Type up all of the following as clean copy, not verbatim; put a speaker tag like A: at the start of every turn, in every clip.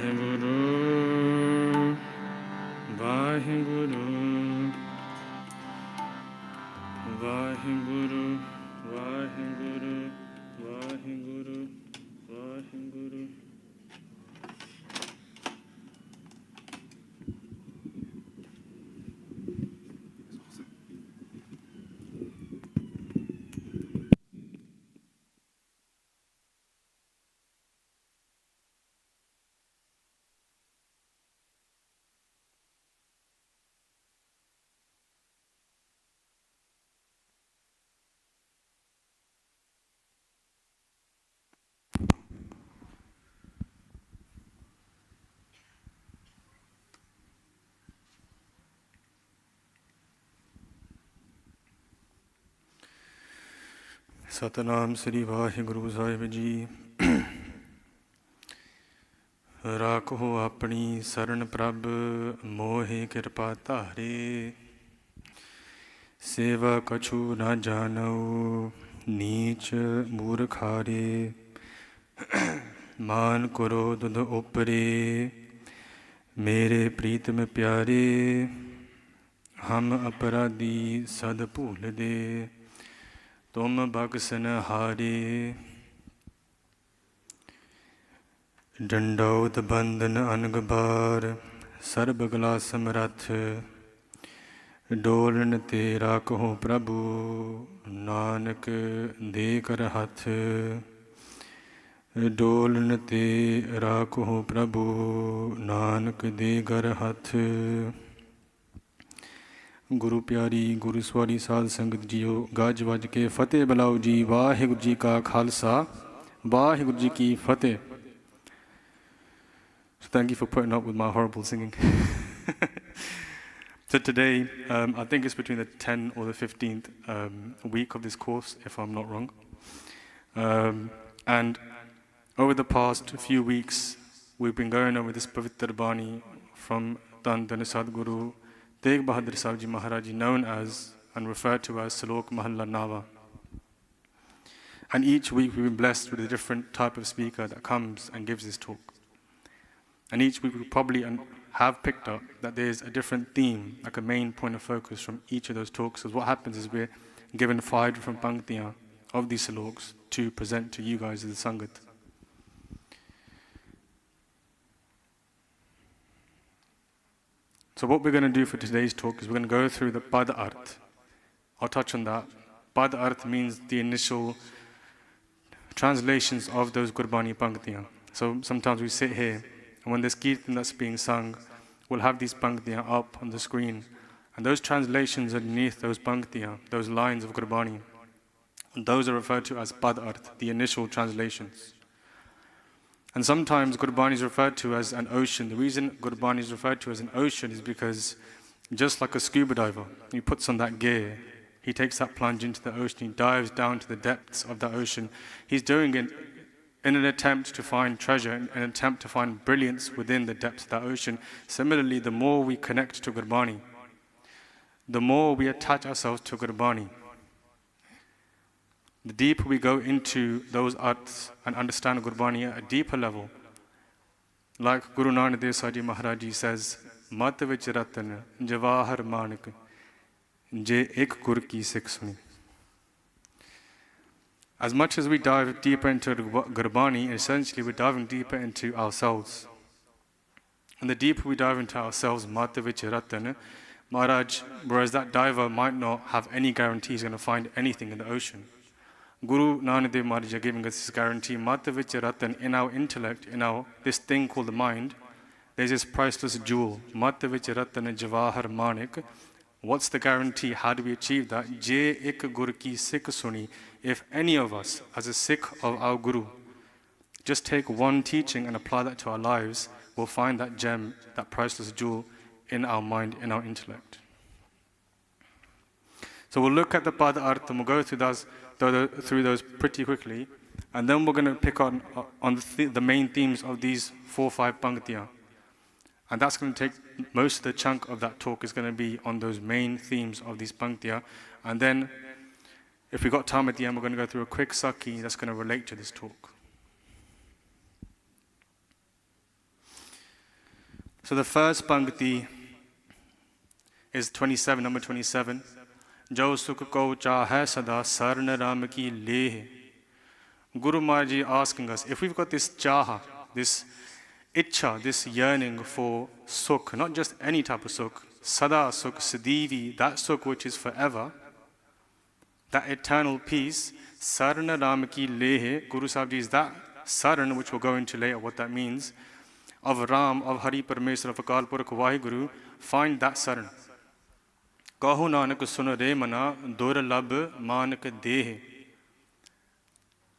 A: Vaheguru, Vaheguru, Vaheguru, Vaheguru, Vaheguru, Vaheguru. Satnam Sri Vahe Guru Sahib Ji. Rakho apni saran prabh mohe kirpa tahre. Seva kachu na jano neech murkhare. मान करो दुध उपरे मेरे प्रीतम प्यारे हम अपराधी सद भूल दे तुम बख्शन हारे डंडौत बंधन अनगबार सर्बगला समरथ डोलन तेरा कहो प्रभु नानक दे कर हथ डोलन तेरा कहो प्रभु नानक दे कर हथ गुरु प्यारी गुरु सवारी साध संगत जियो गज वज के फतेह बुलाओ जी वाहिगुरु जी का खालसा वाहिगुरु जी की फतेह. So thank you for putting up with my horrible singing. So today, I think it's between the 10th or the 15th week of this course, if I'm not wrong. And over the past few weeks, we've been going over this Pavitra Bani from Dhan Dhan Sadguru Tegh Bahadur Sahib Ji Maharaj Ji, known as and referred to as Salok Mahalla Nava. And each week we've been blessed with a different type of speaker that comes and gives this talk. And each week we probably have picked up that there's a different theme, like a main point of focus from each of those talks. So what happens is we're given 5 different panktiyan of these Saloks to present to you guys as the Sangat. So what we're going to do for today's talk is we're going to go through the Pad Arth. I'll touch on that. Pad Arth means the initial translations of those Gurbani panktiyan. So sometimes we sit here, and when there's kirtan that's being sung, we'll have these panktiyan up on the screen. And those translations underneath those panktiyan, those lines of Gurbani, those are referred to as Pad Arth, the initial translations. And sometimes Gurbani is referred to as an ocean. The reason Gurbani is referred to as an ocean is because just like a scuba diver, he puts on that gear, he takes that plunge into the ocean, he dives down to the depths of the ocean. He's doing it in an attempt to find treasure, in an attempt to find brilliance within the depths of that ocean. Similarly, the more we connect to Gurbani, the more we attach ourselves to Gurbani, the deeper we go into those arths and understand Gurbani at a deeper level. Like Guru Nanak Dev Sahib Ji Maharaj Ji says, Mat vich ratan jawahar manik je ek gur ki sikh suni. As much as we dive deeper into Gurbani, essentially we're diving deeper into ourselves. And the deeper we dive into ourselves, Mat vich ratan, Maharaj, whereas that diver might not have any guarantee he's going to find anything in the ocean. Guru Nanak Dev Maharaj is giving us this guarantee, Mata Vicha Ratan, in our intellect, in our this thing called the mind, there's this priceless jewel. Mata Vicha Ratan Javahar Manik. What's the guarantee? How do we achieve that? Je ek gur ki sikh suni. If any of us, as a Sikh of our Guru, just take one teaching and apply that to our lives, we'll find that gem, that priceless jewel in our mind, in our intellect. So we'll look at the Pad Arth and we'll go through those pretty quickly, and then we're going to pick on the main themes of these 4 or 5 panktiyan. And that's going to take most of the chunk of that talk is going to be on those main themes of these panktiyan. And then, if we've got time at the end, we're going to go through a quick sakhi that's going to relate to this talk. So the first pankti is 27, number 27. Jo sukh ko chahe sada sarn ram ki leh. Guru Maharaj asking us, if we've got this chaha, this itcha, this yearning for sukh, not just any type of sukh, sada sukh, siddhivi, that sukh which is forever, that eternal peace, sarna ram ki leh, Guru Sahib is that saran, which we'll go into later what that means, of Ram, of Hari Parameswar, of Akal Purakh Vaheguru, find that saran. Kahu nanak sun re mana durlabh manak deh.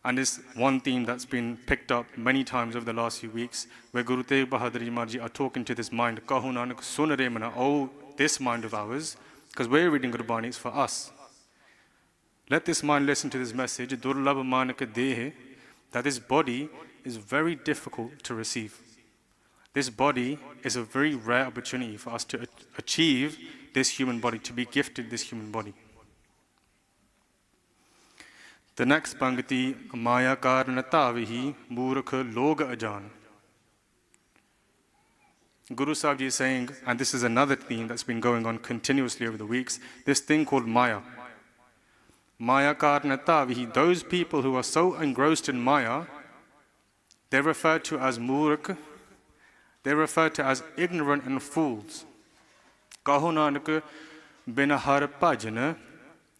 A: And this one theme that's been picked up many times over the last few weeks, where Guru Tegh Bahadur Maharaj are talking to this mind, Kahu nanak sun re mana, oh, this mind of ours, because we're reading Gurbani, it's for us. Let this mind listen to this message, durlabh manak deh, that this body is very difficult to receive. This body is a very rare opportunity for us to achieve this human body, to be gifted this human body. The next pankti, Maya karnatavihi murkh log ajan. Guru Sahib is saying, and this is another theme that's been going on continuously over the weeks, this thing called Maya. Maya karnatavihi, those people who are so engrossed in Maya, they're referred to as murkh, they're referred to as ignorant and fools. Kahu nanak bin har bhajan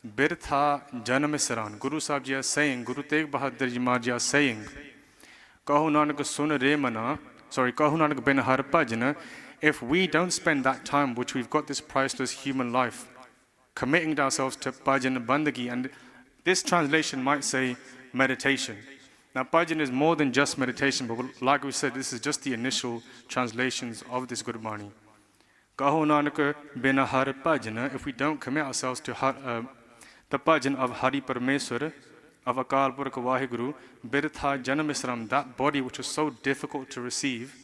A: birtha janam saran. Guru Sahib Ji are saying, Guru Tegh Bahadur Ji Maharaj are saying, Kahu nanak sun re mana, Kahu nanak bin har bhajan, if we don't spend that time which we've got this priceless human life, committing ourselves to bhajan bandagi, and this translation might say meditation. Now, bhajan is more than just meditation, but like we said, this is just the initial translations of this Gurbani. Kaho nanak bina har bhajan, if we don't commit ourselves to the bhajan of Hari Parameswar, of Akal Purakh Vaheguru, birtha janam, that body which was so difficult to receive,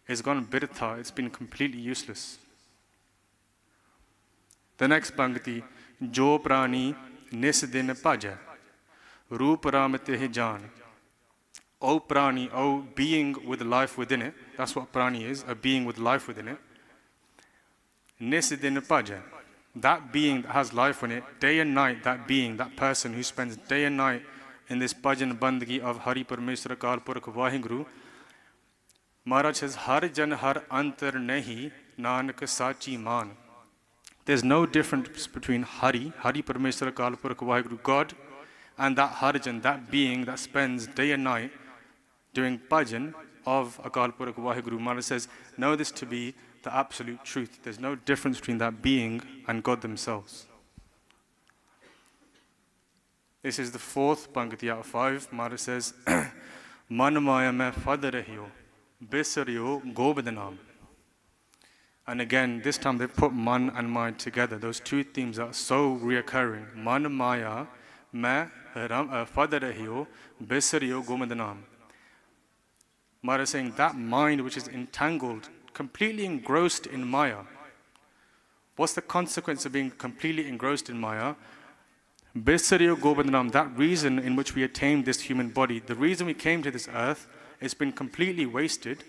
A: is gone birtha, it's been completely useless. The next pankti, jo prani nis din bhaja, roop ram teh jaan. O prani, O being with life within it, that's what prani is, a being with life within it. Nisidin bhaja, that being that has life in it, day and night, that being, that person who spends day and night in this bhajan bandagi of Hari Parameswar Akal Purakh Vaheguru, Maharaj says, Har jan har antar nahi nanak sachi man. There's no difference between Hari Parameswar Akal Purakh Vaheguru, God, and that Harjan, that being that spends day and night doing bhajan of Akal Purakh Vaheguru. Maharaj says, know this to be the absolute truth. There's no difference between that being and God themselves. This is the fourth pankti out of 5. Maharaj says, Man maya mein fad rahiyo, bisariyo gobadnam. And again, this time they put man and mind together. Those two themes are so reoccurring. Man maya mein fad rahiyo, bisariyo gobadnam. Maharaj is saying that mind which is entangled, completely engrossed in Maya. What's the consequence of being completely engrossed in Maya? Besariyo Gobandhanam, that reason in which we attained this human body, the reason we came to this earth, it's been completely wasted.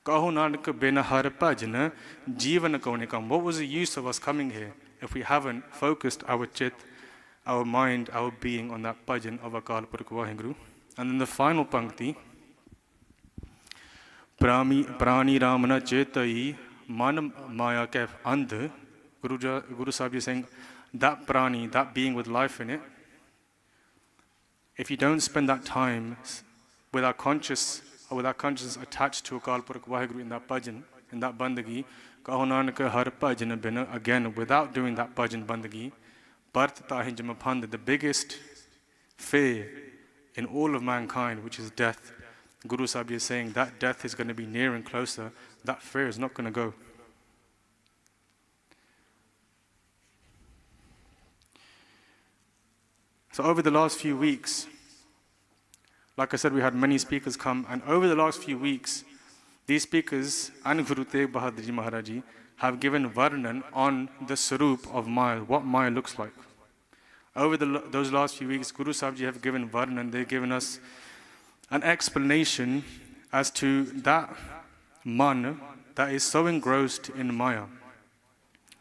A: Kaho nanak bina har bhajana jeevana kaunikam. What was the use of us coming here if we haven't focused our chit, our mind, our being on that bhajan of Akal Purakh Vaheguru? And then the final pankti, Prani Ramana Chetai Man Maya Kef And. Guru Sahib is saying that prani, that being with life in it, if you don't spend that time with our conscience attached to Akal Purakh Vaheguru in that bhajan, in that bandagi, Kaho Nanak Har Bhajan Bina, again, without doing that bhajan bandagi, Bharat Tahin Jamapanda, the biggest fear in all of mankind, which is death. Guru Sahib is saying that death is going to be near and closer. That fear is not going to go. So over the last few weeks, like I said, we had many speakers come, and over the last few weeks, these speakers and Guru Tegh Bahadur Ji Maharaj Ji have given varnan on the sarup of Maya, what Maya looks like. Over those last few weeks, Guru Sahib Ji have given varnan, they've given us an explanation as to that man, that is so engrossed in Maya.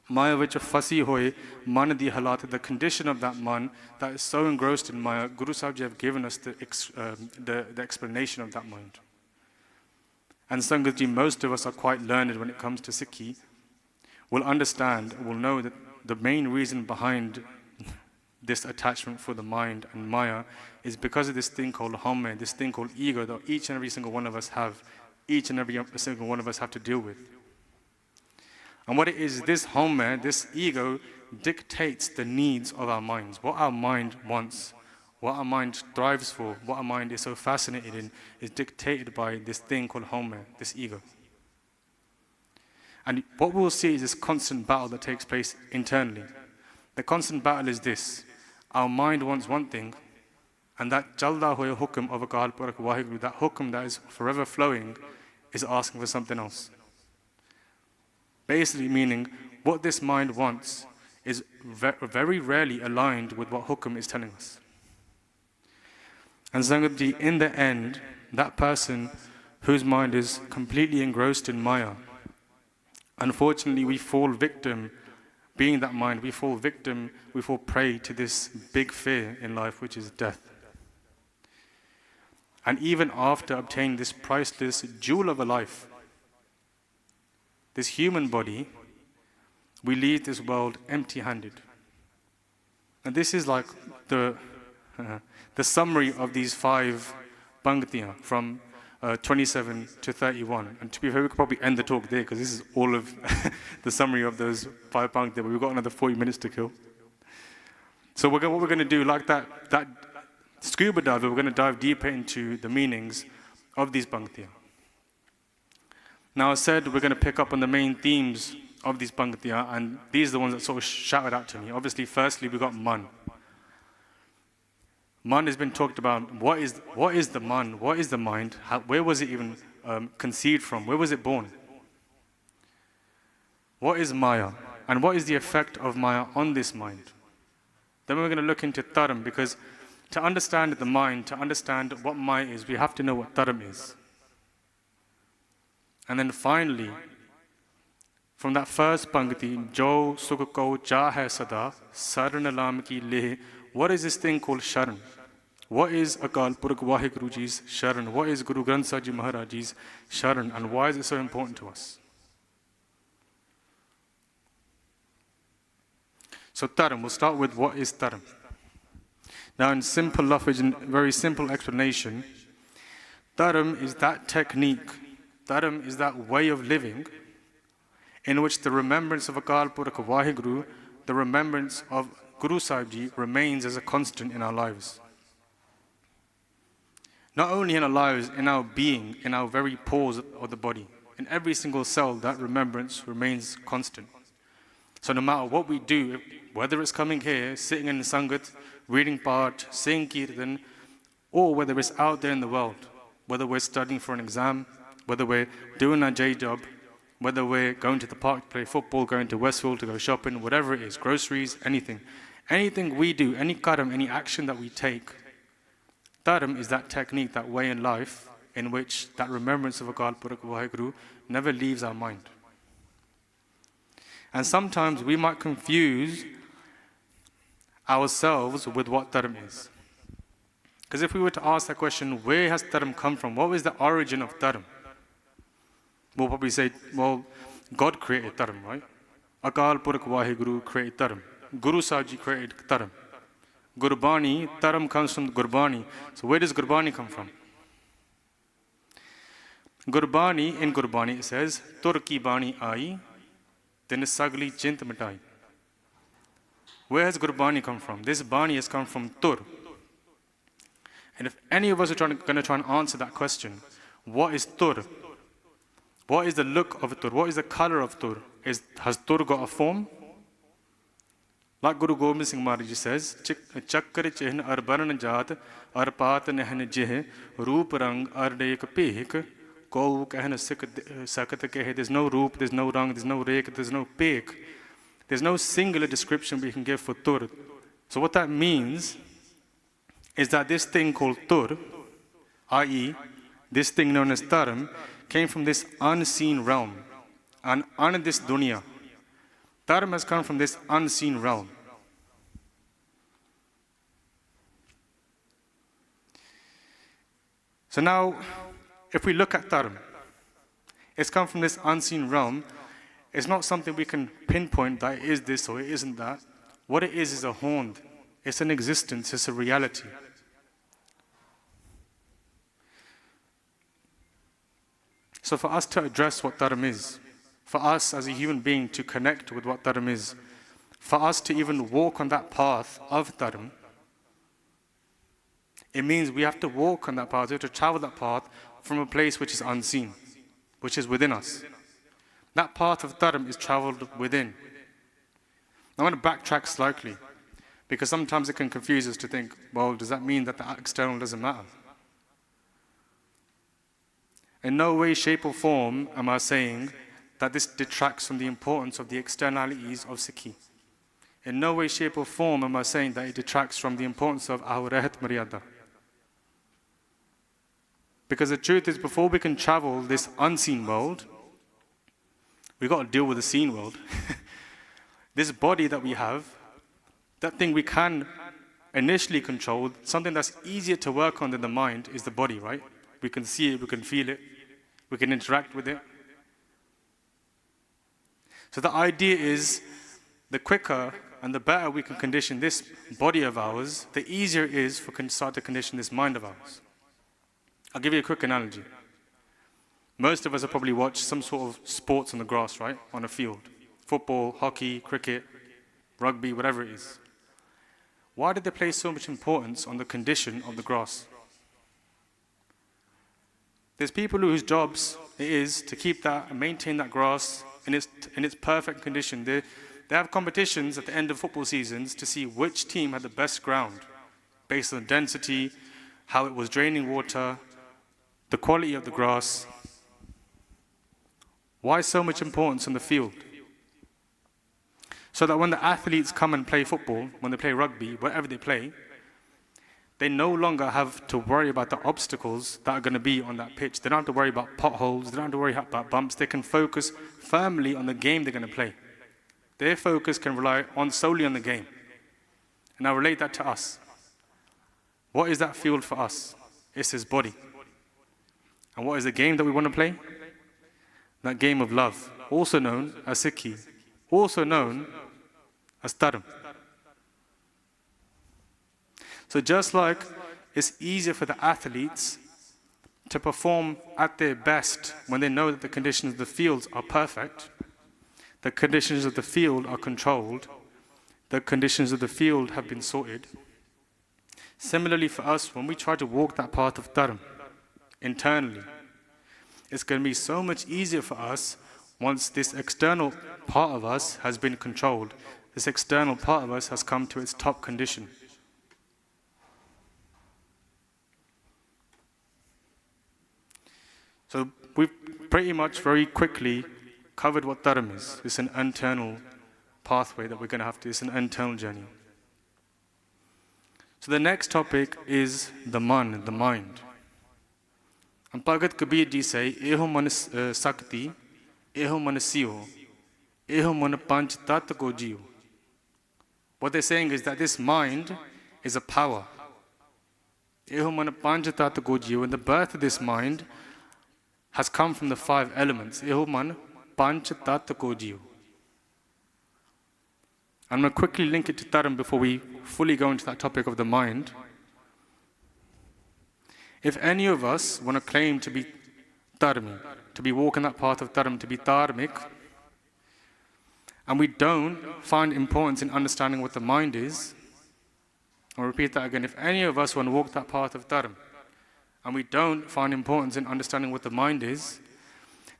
A: Maya which fasi hoye man di halat, the condition of that man that is so engrossed in Maya. Guru Sahib have given us the explanation of that mind. And Sangat ji, most of us are quite learned when it comes to Sikhi, will understand, will know that the main reason behind this attachment for the mind and Maya is because of this thing called hamme, this thing called ego that each and every single one of us have, each and every single one of us have to deal with. And what it is, this hamme, this ego, dictates the needs of our minds, what our mind wants, what our mind thrives for, what our mind is so fascinated in, is dictated by this thing called hamme, this ego. And what we'll see is this constant battle that takes place internally. The constant battle is this: our mind wants one thing, and that jalda hoya hukum of Akal Purakh Waheguru, that hukum that is forever flowing, is asking for something else. Basically meaning, what this mind wants is very rarely aligned with what hukum is telling us. And Sangat ji, in the end, that person whose mind is completely engrossed in Maya, unfortunately we fall victim, being that mind, we fall victim, we fall prey to this big fear in life, which is death. And even after obtaining this priceless jewel of a life, this human body, we leave this world empty-handed. And this is like the summary of these 5 panktiyan from 27 to 31. And to be fair, we could probably end the talk there because this is all of the summary of those 5 panktiyan, but we've got another 40 minutes to kill. So what we're going to do, like that scuba diver, we're going to dive deeper into the meanings of these panktiyan. Now, I said we're going to pick up on the main themes of these panktiyan, and these are the ones that sort of shouted out to me. Obviously, firstly, we've got man. Man has been talked about. What is the man? What is the mind? Where was it even conceived from? Where was it born? What is Maya? And what is the effect of Maya on this mind? Then we're going to look into Dharam, because to understand the mind, to understand what Maya is, we have to know what Dharam is. And then finally, from that first pankti, Jo Sukh Ko Chahe Sada, Saran Alam Ki Leh, what is this thing called Sharan? What is Akal Purakh Waheguru Ji's Sharan? What is Guru Sahib Ji Maharaj Ji's Sharan? And why is it so important to us? So Dharam, we'll start with what is Dharam. Now in simple language and very simple explanation, Dharam is that technique, Dharam is that way of living in which the remembrance of Akal Purakh Waheguru, the remembrance of Guru Sahib Ji remains as a constant in our lives. Not only in our lives, in our being, in our very pores of the body. In every single cell, that remembrance remains constant. So no matter what we do, whether it's coming here, sitting in the Sangat, reading Path, saying Kirtan, or whether it's out there in the world, whether we're studying for an exam, whether we're doing our day job, whether we're going to the park to play football, going to Westfield to go shopping, whatever it is, groceries, anything. Anything we do, any karam, any action that we take, Dharam is that technique, that way in life in which that remembrance of Akal Purakh Waheguru never leaves our mind. And sometimes we might confuse ourselves with what Dharam is. Because if we were to ask that question, where has Dharam come from? What is the origin of Dharam? We'll probably say, well, God created Dharam, right? Akal Purakh Waheguru created Dharam. Guru Sahib Ji created Dharam. Gurbani, Dharam comes from Gurbani. So where does Gurbani come from? Gurbani, in Gurbani it says, Tur ki bani aayi, then sagli chint mitai. Where has Gurbani come from? This Bani has come from Tur. And if any of us are going to try and answer that question, what is Tur? What is the look of Tur? What is the color of Tur? Has Tur got a form? Like Guru Gobind Singh Maharaj says, Chakkar chehn ar baran jaat ar paat nehn jeh roop rang ar dek pek ko kehn sakat kehe. There's no roop, there's no rang, there's no rek, there's no pek. There's no singular description we can give for Tur. So what that means is that this thing called Tur, i.e. this thing known as Dharam, came from this unseen realm. and on this dunya. Dharam has come from this unseen realm. So now, if we look at Dharam, it's come from this unseen realm. It's not something we can pinpoint that it is this or it isn't that. What it is a horn. It's an existence, it's a reality. So for us to address what Dharam is, for us as a human being to connect with what Dharam is, for us to even walk on that path of Dharam, it means we have to walk on that path, we have to travel that path from a place which is unseen, which is within us. That path of Dharam is traveled within. I want to backtrack slightly, because sometimes it can confuse us to think, well, does that mean that the external doesn't matter? In no way, shape or form am I saying that this detracts from the importance of the externalities of Sikhi. In no way, shape or form am I saying that it detracts from the importance of our Rehat Maryada. Because the truth is, before we can travel this unseen world, we've got to deal with the seen world. This body that we have, that thing we can initially control, something that's easier to work on than the mind is the body, right? We can see it, we can feel it, we can interact with it. So the idea is, the quicker and the better we can condition this body of ours, the easier it is for start to condition this mind of ours. I'll give you a quick analogy. Most of us have probably watched some sort of sports on the grass, right? On a field. Football, hockey, cricket, rugby, whatever it is. Why did they place so much importance on the condition of the grass? There's people whose jobs it is to keep that and maintain that grass in its perfect condition. They have competitions at the end of football seasons to see which team had the best ground, based on density, how it was draining water, the quality of the grass. Why so much importance on the field? So that when the athletes come and play football, when they play rugby, whatever they play, they no longer have to worry about the obstacles that are going to be on that pitch. They don't have to worry about potholes, they don't have to worry about bumps. They can focus firmly on the game they're going to play. Their focus can rely solely on the game. And I relate that to us. What is that field for us? It's his body. And what is the game that we want to play? That game of love, also known as Sikhi, also known as Dharam. So just like it's easier for the athletes to perform at their best when they know that the conditions of the fields are perfect, the conditions of the field are controlled, the conditions of the field have been sorted. Similarly for us, when we try to walk that path of Dharam internally, it's going to be so much easier for us once this external part of us has been controlled. This external part of us has come to its top condition. So we've pretty much very quickly covered what Dharam is. It's an internal pathway that we're going to have to, it's an internal journey. So the next topic is the man, the mind. And Bhagat Kabir ji say, Eho man sakti, eho man siyo, eho man panch tat ko jiyo. What they're saying is that this mind is a power. Eho man panch tat ko jiyo. And the birth of this mind has come from the 5 elements. Eho man panch tat ko jiyo. I'm going to quickly link it to Dharam before we fully go into that topic of the mind. If any of us want to claim to be dharmi, to be walking that path of Dharam, to be dharmic, and we don't find importance in understanding what the mind is, I'll repeat that again. If any of us want to walk that path of Dharam, and we don't find importance in understanding what the mind is,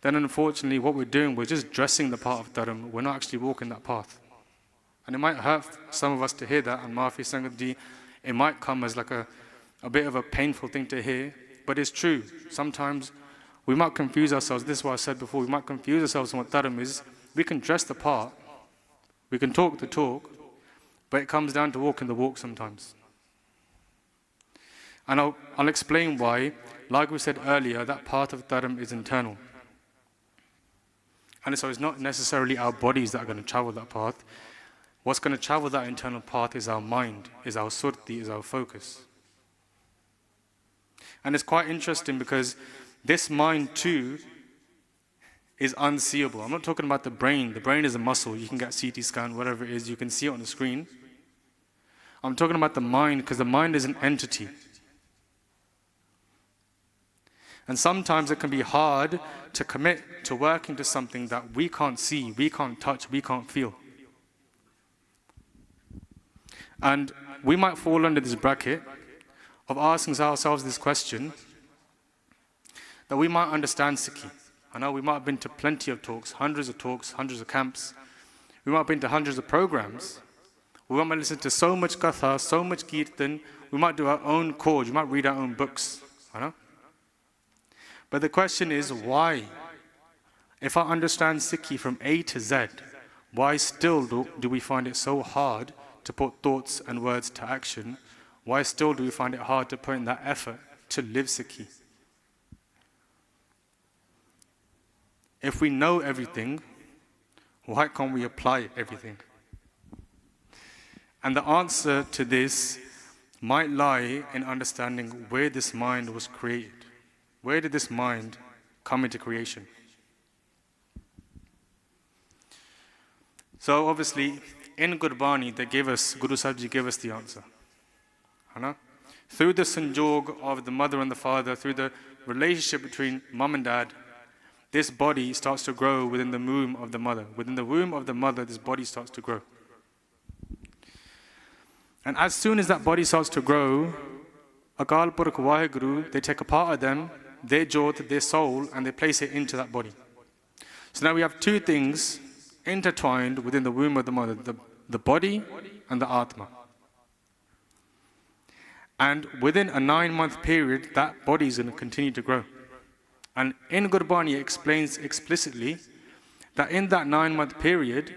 A: then unfortunately what we're doing, we're just dressing the path of Dharam, we're not actually walking that path. And it might hurt some of us to hear that, and Maafi Sangat ji, it might come as like a bit of a painful thing to hear, but it's true. Sometimes we might confuse ourselves. This is what I said before. We might confuse ourselves on what Dharam is. We can dress the part, we can talk the talk, but it comes down to walking the walk sometimes. And I'll explain why. Like we said earlier, that path of Dharam is internal. And so it's not necessarily our bodies that are going to travel that path. What's going to travel that internal path is our mind, is our surti, is our focus. And it's quite interesting because this mind too is unseeable. I'm not talking about the brain. The brain is a muscle. You can get CT scan, whatever it is. You can see it on the screen. I'm talking about the mind because the mind is an entity. And sometimes it can be hard to commit to working to something that we can't see, we can't touch, we can't feel. And we might fall under this bracket of asking ourselves this question, that we might understand Sikhi. I know we might have been to plenty of talks, hundreds of camps. We might have been to hundreds of programs. We might listen to so much katha, so much kirtan. We might do our own course, we might read our own books. I know. But the question is, why? If I understand Sikhi from A to Z, why still do we find it so hard to put thoughts and words to action? Why still do we find it hard to put in that effort to live Sikhi? If we know everything, why can't we apply everything? And the answer to this might lie in understanding where this mind was created. Where did this mind come into creation? So obviously, in Gurbani, Guru Sahib gave us the answer. Through the sanjog of the mother and the father, through the relationship between mom and dad, this body starts to grow within the womb of the mother. Within the womb of the mother, this body starts to grow. And as soon as that body starts to grow, Akal Purkh Waheguru, they take a part of them, their jyot, their soul, and they place it into that body. So now we have two things intertwined within the womb of the mother, the body and the Atma. And within a 9-month period, that body is going to continue to grow. And in Gurbani, it explains explicitly that in that 9-month period,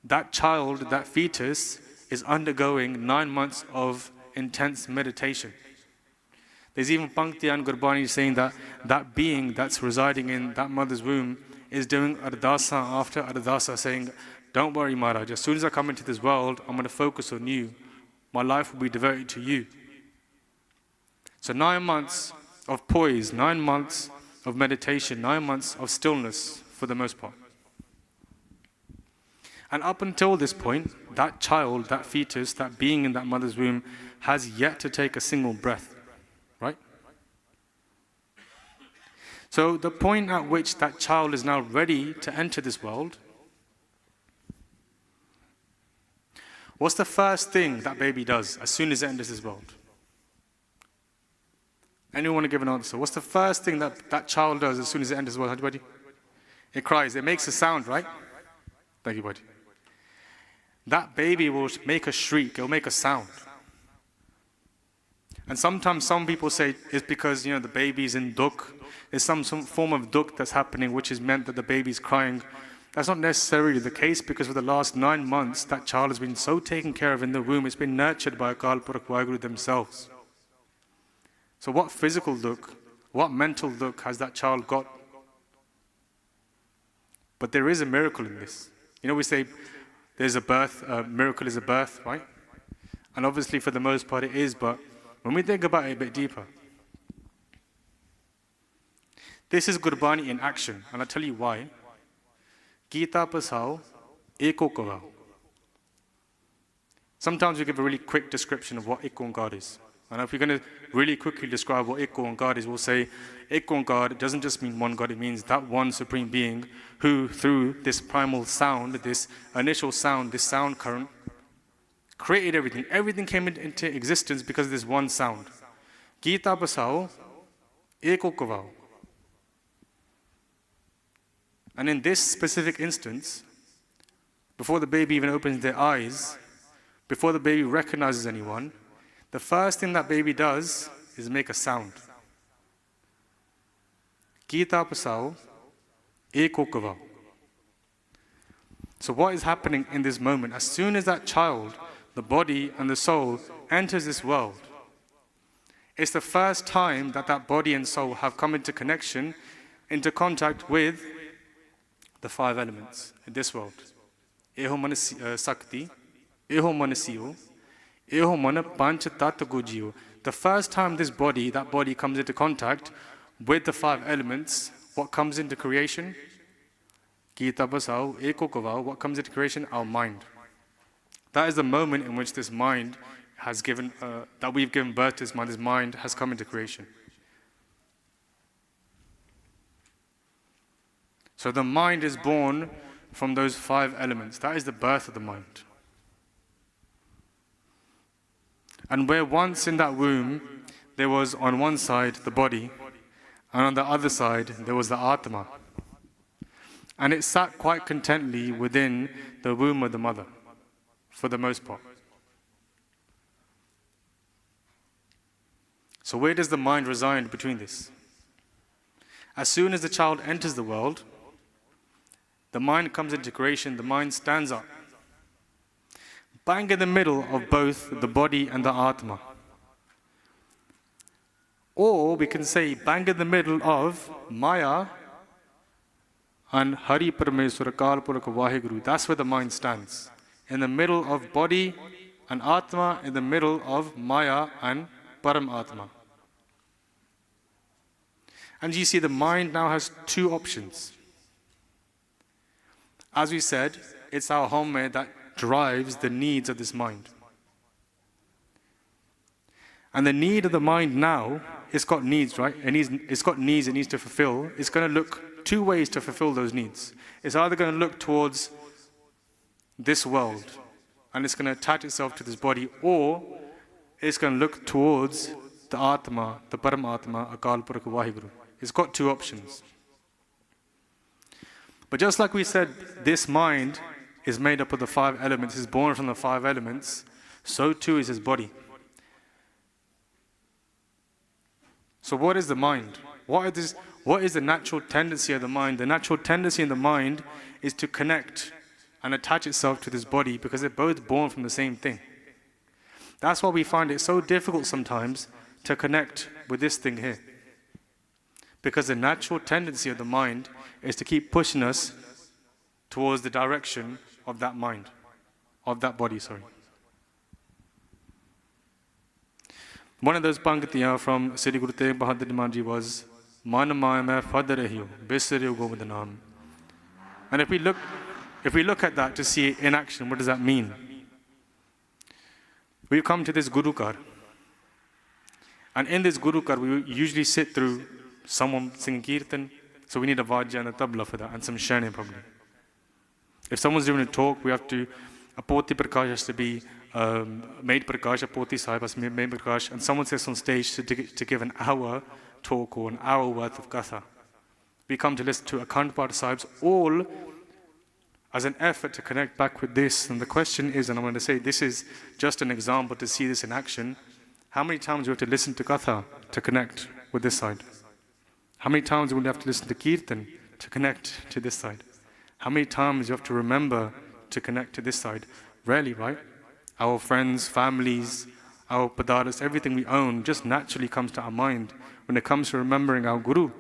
A: that child, that fetus, is undergoing 9 months of intense meditation. There's even Pankti and Gurbani saying that that being that's residing in that mother's womb is doing ardasa after ardasa, saying, don't worry, Maharaj, as soon as I come into this world, I'm going to focus on you. My life will be devoted to you. So 9 months of poise, 9 months of meditation, 9 months of stillness for the most part. And up until this point, that child, that fetus, that being in that mother's womb has yet to take a single breath, right? So the point at which that child is now ready to enter this world, what's the first thing that baby does as soon as it enters this world? Anyone want to give an answer? What's the first thing that that child does as soon as it enters the world? Anybody? It cries. It makes a sound, right? Thank you, buddy. That baby will make a shriek. It will make a sound. And sometimes some people say it's because, the baby's in dukh. There's some form of dukh that's happening, which is meant that the baby's crying. That's not necessarily the case, because for the last 9 months, that child has been so taken care of in the womb. It's been nurtured by Akal Purkh Waheguru themselves. So what physical dukh, what mental dukh has that child got? But there is a miracle in this. We say there's a birth, a miracle is a birth, right? And obviously for the most part it is, but when we think about it a bit deeper, this is Gurbani in action, and I'll tell you why. Gita pasao, eko kavao. Sometimes we give a really quick description of what Ek Onkar is. And if we're going to really quickly describe what Ek Onkar is, we'll say Ek Onkar doesn't just mean one God, it means that one supreme being who, through this primal sound, this initial sound, this sound current, created everything. Everything came into existence because of this one sound. Gita basao, eko kavao. And in this specific instance, before the baby even opens their eyes, before the baby recognizes anyone, the first thing that baby does is make a sound. Gita pasao, eko kavao. So what is happening in this moment? As soon as that child, the body and the soul, enters this world, it's the first time that that body and soul have come into connection, into contact with the five elements in this world. Eho man sakti, eho man siyo, eho man panch tat gujiyo. The first time that body comes into contact with the five elements, what comes into creation? Gita basao, eko kavao, what comes into creation? Our mind. That is the moment in which this mind has given, that we've given birth to this mind has come into creation. So the mind is born from those five elements. That is the birth of the mind. And where once in that womb, there was on one side the body, and on the other side, there was the Atma. And it sat quite contently within the womb of the mother, for the most part. So where does the mind reside between this? As soon as the child enters the world, the mind comes into creation, the mind stands up, bang in the middle of both the body and the Atma. Or we can say bang in the middle of Maya and Hari Parameswara Kalpuraka Vaheguru. That's where the mind stands. In the middle of body and Atma, in the middle of Maya and Param Atma. And you see, the mind now has two options. As we said, it's our home that drives the needs of this mind. And the need of the mind now, it's got needs, right? It's got needs it needs to fulfill. It's going to look two ways to fulfill those needs. It's either going to look towards this world, and it's going to attach itself to this body, or it's going to look towards the Atma, the Paramatma, Akal Purakh Vaheguru. It's got two options. But just like we said, this mind is made up of the five elements, is born from the five elements, so too is his body. So what is the mind? What is the natural tendency of the mind? The natural tendency in the mind is to connect and attach itself to this body because they're both born from the same thing. That's why we find it so difficult sometimes to connect with this thing here. Because the natural tendency of the mind is to keep pushing us towards the direction of that mind, of that body, sorry. One of those panktiyan from Sri Guru Tegh Bahadur Ji was, Man maya mein fad rahiyo, bisariyo gobind naam. And if we look at that to see it in action, what does that mean? We've come to this Guru Kar. And in this Guru Kar, we usually sit through someone singing Kirtan, so we need a vajja and a tabla for that, and some shane probably. If someone's doing a talk, we have to, a poti prakash has to be made prakash, a poti sahib has to be made prakash, and someone sits on stage to give an hour talk or an hour worth of katha. We come to listen to Akhand Path Sahibs, all as an effort to connect back with this. And the question is, and I'm going to say this is just an example to see this in action, how many times do we have to listen to katha to connect with this side? How many times will you have to listen to Kirtan to connect to this side? How many times do you have to remember to connect to this side? Rarely, right? Our friends, families, our padaras, everything we own just naturally comes to our mind when it comes to remembering our Guru.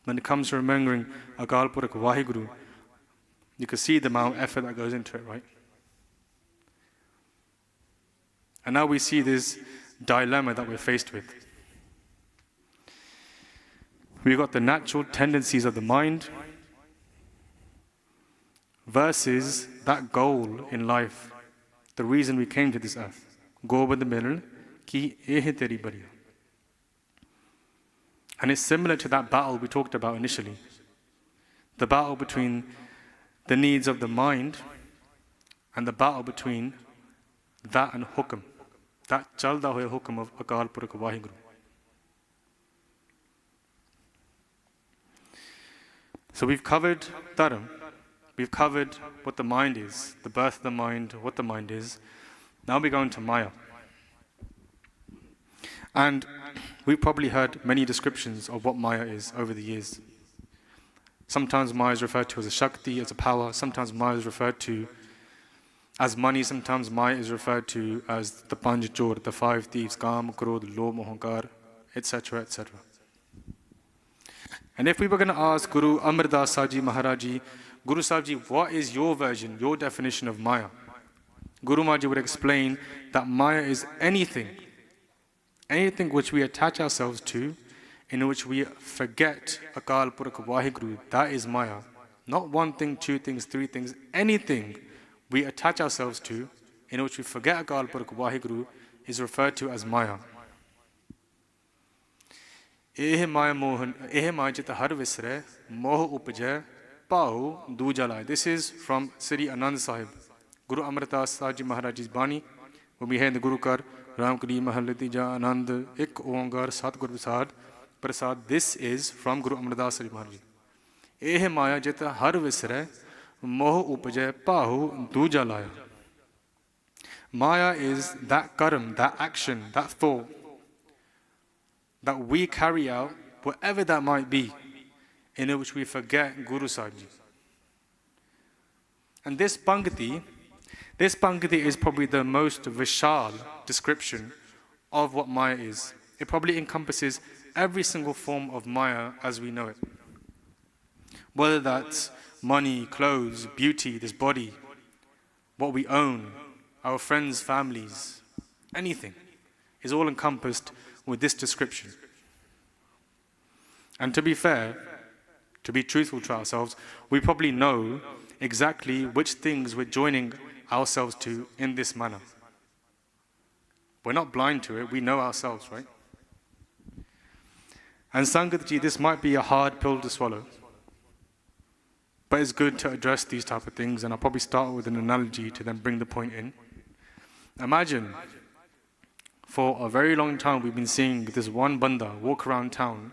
A: When it comes to remembering Akal Purakh Vaheguru, you can see the amount of effort that goes into it, right? And now we see this dilemma that we're faced with. We've got the natural tendencies of the mind versus that goal in life, the reason we came to this earth. Gobind milal ki eh teri bariya. And it's similar to that battle we talked about initially. The battle between the needs of the mind and the battle between that and hukam. That chalda hoya hukam of Akal Purakh Vaheguru. So we've covered Dharam. We've covered what the mind is, the birth of the mind, what the mind is. Now we go into Maya. And we've probably heard many descriptions of what Maya is over the years. Sometimes Maya is referred to as a Shakti, as a power. Sometimes Maya is referred to as money. Sometimes Maya is referred to as the Panj Chor, the five thieves, Kam, Krodh, Lobh, Ahankar, etc., etc. And if we were going to ask Guru Amardas Saji Maharaji, Guru Sahib, what is your version, your definition of Maya? Guru Maharaj would explain that Maya is anything which we attach ourselves to, in which we forget Akal Purakh Vaheguru, that is Maya. Not one thing, two things, three things, anything we attach ourselves to, in which we forget Akal Purakh Vaheguru, is referred to as Maya. This is from Sri Anand Sahib, Guru Amardas Saji Maharaj's Bani. When we hear in the Guru Kar, Ram Kali Mahal Tija Anand Ik Oangar Satgur Prasad, this is from Guru Amardas Saji Maharaj. Eh Maya Jita Har Visre, Moh Upajay Pahu Duja Laya. Maya is that karam, that action, that thought that we carry out, whatever that might be, in which we forget Guru Sahib. And this Pangati is probably the most vishal description of what Maya is. It probably encompasses every single form of Maya as we know it. Whether that's money, clothes, beauty, this body, what we own, our friends, families, anything is all encompassed with this description. And to be fair, to be truthful to ourselves, we probably know exactly which things we're joining ourselves to in this manner. We're not blind to it, we know ourselves, right? And Sangatji, this might be a hard pill to swallow, but it's good to address these type of things, and I'll probably start with an analogy to then bring the point in. Imagine, for a very long time we've been seeing this one banda walk around town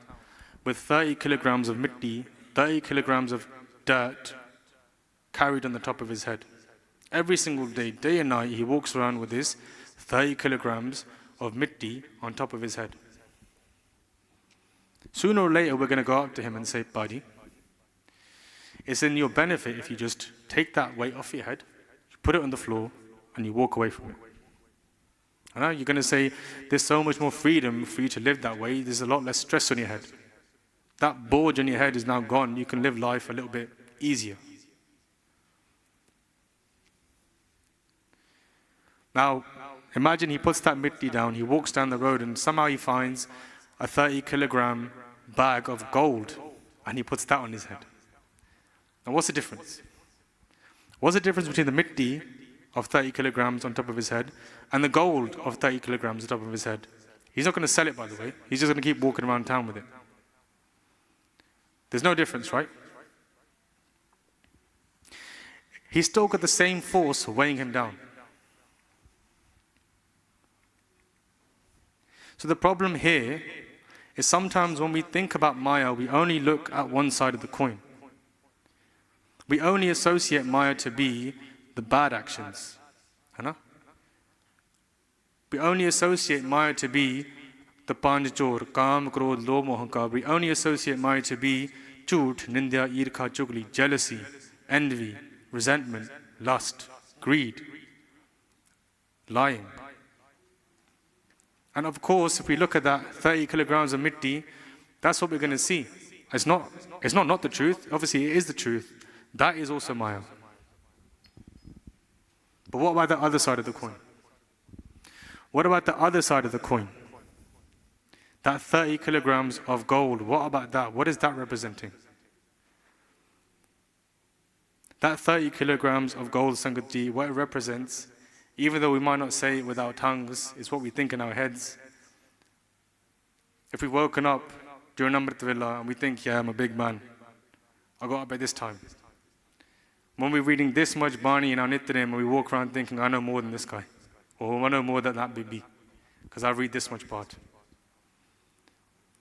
A: with 30 kilograms of mitti, 30 kilograms of dirt carried on the top of his head. Every single day, day and night, he walks around with this 30 kilograms of mitti on top of his head. Sooner or later, we're going to go up to him and say, Buddy, it's in your benefit if you just take that weight off your head, you put it on the floor, and you walk away from it. I know you're going to say, there's so much more freedom for you to live that way, there's a lot less stress on your head. That bulge on your head is now gone, you can live life a little bit easier. Now, imagine he puts that mitti down, he walks down the road, and somehow he finds a 30-kilogram bag of gold, and he puts that on his head. Now, what's the difference? What's the difference between the mitti of 30 kilograms on top of his head and the gold of 30 kilograms on top of his head? He's not going to sell it, by the way. He's just going to keep walking around town with it. There's no difference, right? He's still got the same force weighing him down. So the problem here is sometimes when we think about Maya, we only look at one side of the coin. We only associate Maya to be the bad actions. We only associate Maya to be the panj chor, kaam, krodh, lobh, moh, ahankar. We only associate Maya to be chut, nindya, irkha, chugli, jealousy, envy, resentment, lust, greed, lying. And of course, if we look at that 30 kilograms of mitti, that's what we're going to see. It's not the truth. Obviously, it is the truth. That is also Maya. But what about the other side of the coin? What about the other side of the coin? That 30 kilograms of gold, what about that? What is that representing? That 30 kilograms of gold, Sangatji, what it represents, even though we might not say it with our tongues, it's what we think in our heads. If we've woken up during Amrit Vela and we think, yeah, I'm a big man, I got up at this time. When we're reading this much Bani in our Nityanem and we walk around thinking, I know more than this guy, or I know more than that baby, because I read this much part.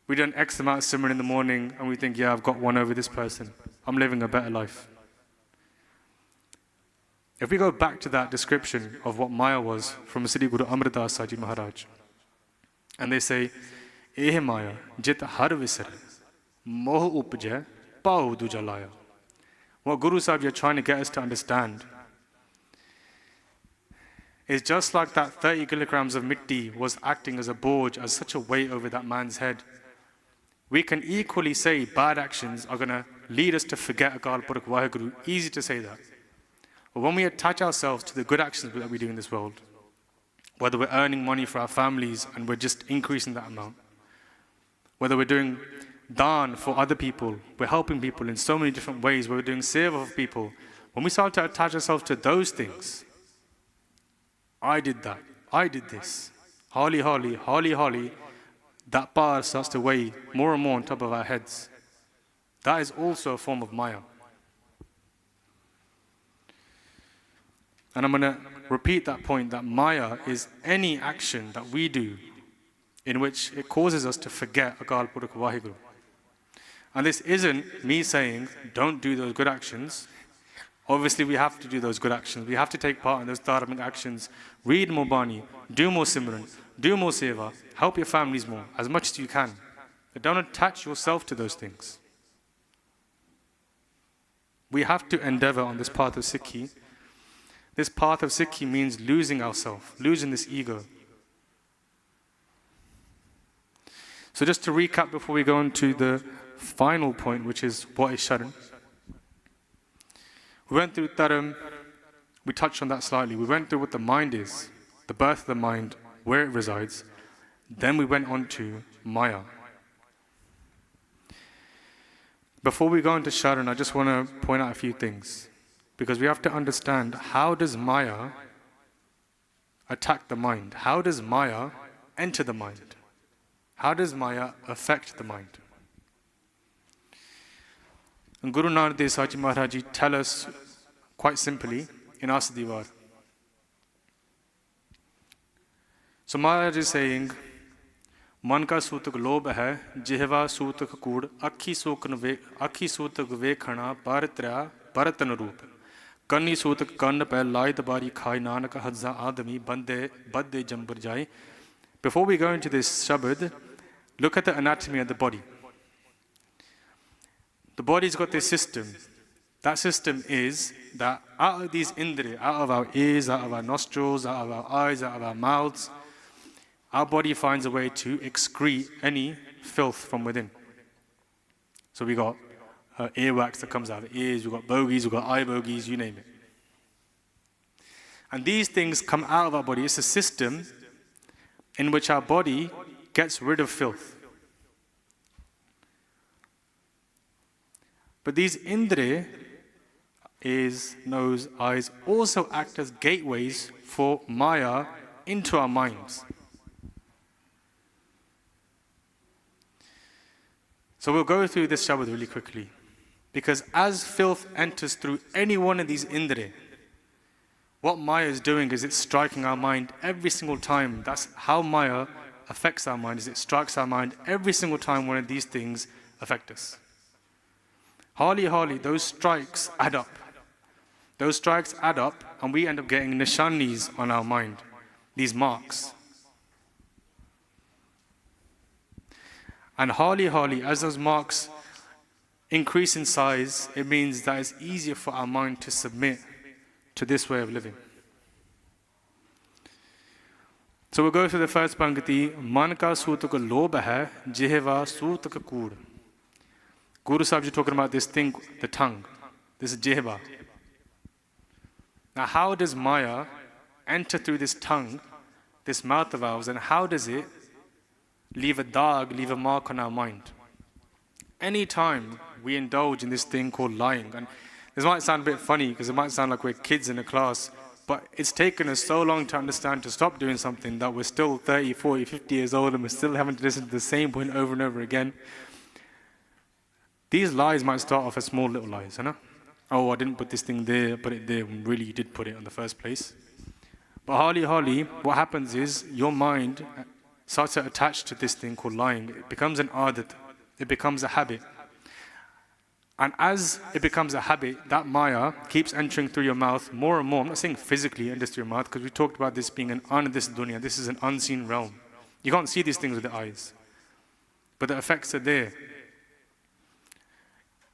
A: We done X amount of Simran in the morning and we think, yeah, I've got one over this person. I'm living a better life. If we go back to that description of what Maya was from Sri Guru Amardas Saji Maharaj, and they say, Eh Maya, jit har visar, moh upjay, pau duja laya. What Guru Sahib you're trying to get us to understand is just like that 30 kilograms of mitti was acting as a borge, as such a weight over that man's head. We can equally say bad actions are going to lead us to forget Akal Purakh Waheguru. Easy to say that. But when we attach ourselves to the good actions that we do in this world, whether we're earning money for our families and we're just increasing that amount, whether we're doing daan for other people, we're helping people in so many different ways, we're doing seva for people, when we start to attach ourselves to those things, I did that, I did this, holly, holly, holly, holly, that bar starts to weigh more and more on top of our heads. That is also a form of Maya. And I'm going to repeat that point, that Maya is any action that we do in which it causes us to forget Akal Purakh Waheguru. And this isn't me saying, don't do those good actions. Obviously, we have to do those good actions. We have to take part in those dharmic actions. Read more Bani, do more Simran, do more Seva, help your families more, as much as you can. But don't attach yourself to those things. We have to endeavor on this path of Sikhi. This path of Sikhi means losing ourselves, losing this ego. So just to recap before we go on to the final point, which is what is Sharan. We went through Dharam, we touched on that slightly. We went through what the mind is, the birth of the mind, where it resides. Then we went on to Maya. Before we go into Sharan, I just want to point out a few things. Because we have to understand, how does Maya attack the mind? How does Maya enter the mind? How does Maya affect the mind? And Guru Nanak Dev Sahib Maharaj Ji tell us quite simply in Asa Diwar. So Maharaj is saying, Man ka sutak lobh hai, jihva sutak kood, akhi sutak vekhana, baratrya, baratan roop. Kanni sutak kann pe lai dabari khai nanak hadza adami badde jambar jai. Before we go into this Shabad, look at the anatomy of the body. The body's got this system. That system is that out of these indriya, out of our ears, out of our nostrils, out of our eyes, out of our mouths, our body finds a way to excrete any filth from within. So we got earwax that comes out of the ears, we've got bogies, we've got eye bogies, you name it. And these things come out of our body. It's a system in which our body gets rid of filth. But these indriya, ears, nose, eyes, also act as gateways for Maya into our minds. So we'll go through this Shabad really quickly. Because as filth enters through any one of these indriya, what Maya is doing is it's striking our mind every single time. That's how Maya affects our mind, is it strikes our mind every single time one of these things affect us. Hardly, those strikes add up. Those strikes add up and we end up getting nishanis on our mind, these marks. And hardly, as those marks increase in size, it means that it's easier for our mind to submit to this way of living. So we'll go through the first pankti. Man ka sutak lobh hai, jihva sutak kood. Guru Sahib is talking about this thing, the tongue. This is jihva. Now how does Maya enter through this tongue, this mouth of ours, and how does it leave a dag, leave a mark on our mind? Anytime we indulge in this thing called lying, and this might sound a bit funny because it might sound like we're kids in a class, but it's taken us so long to understand to stop doing something that we're still 30, 40, 50 years old and we're still having to listen to the same point over and over again. These lies might start off as small little lies, you know? Oh, I didn't put this thing there, put it there, when really you did put it in the first place. But hardly, what happens is your mind starts to attach to this thing called lying. It becomes an adat, it becomes a habit. And as it becomes a habit, that Maya keeps entering through your mouth more and more. I'm not saying physically enters through your mouth, because we talked about this being an this dunya. This is an unseen realm. You can't see these things with the eyes. But the effects are there.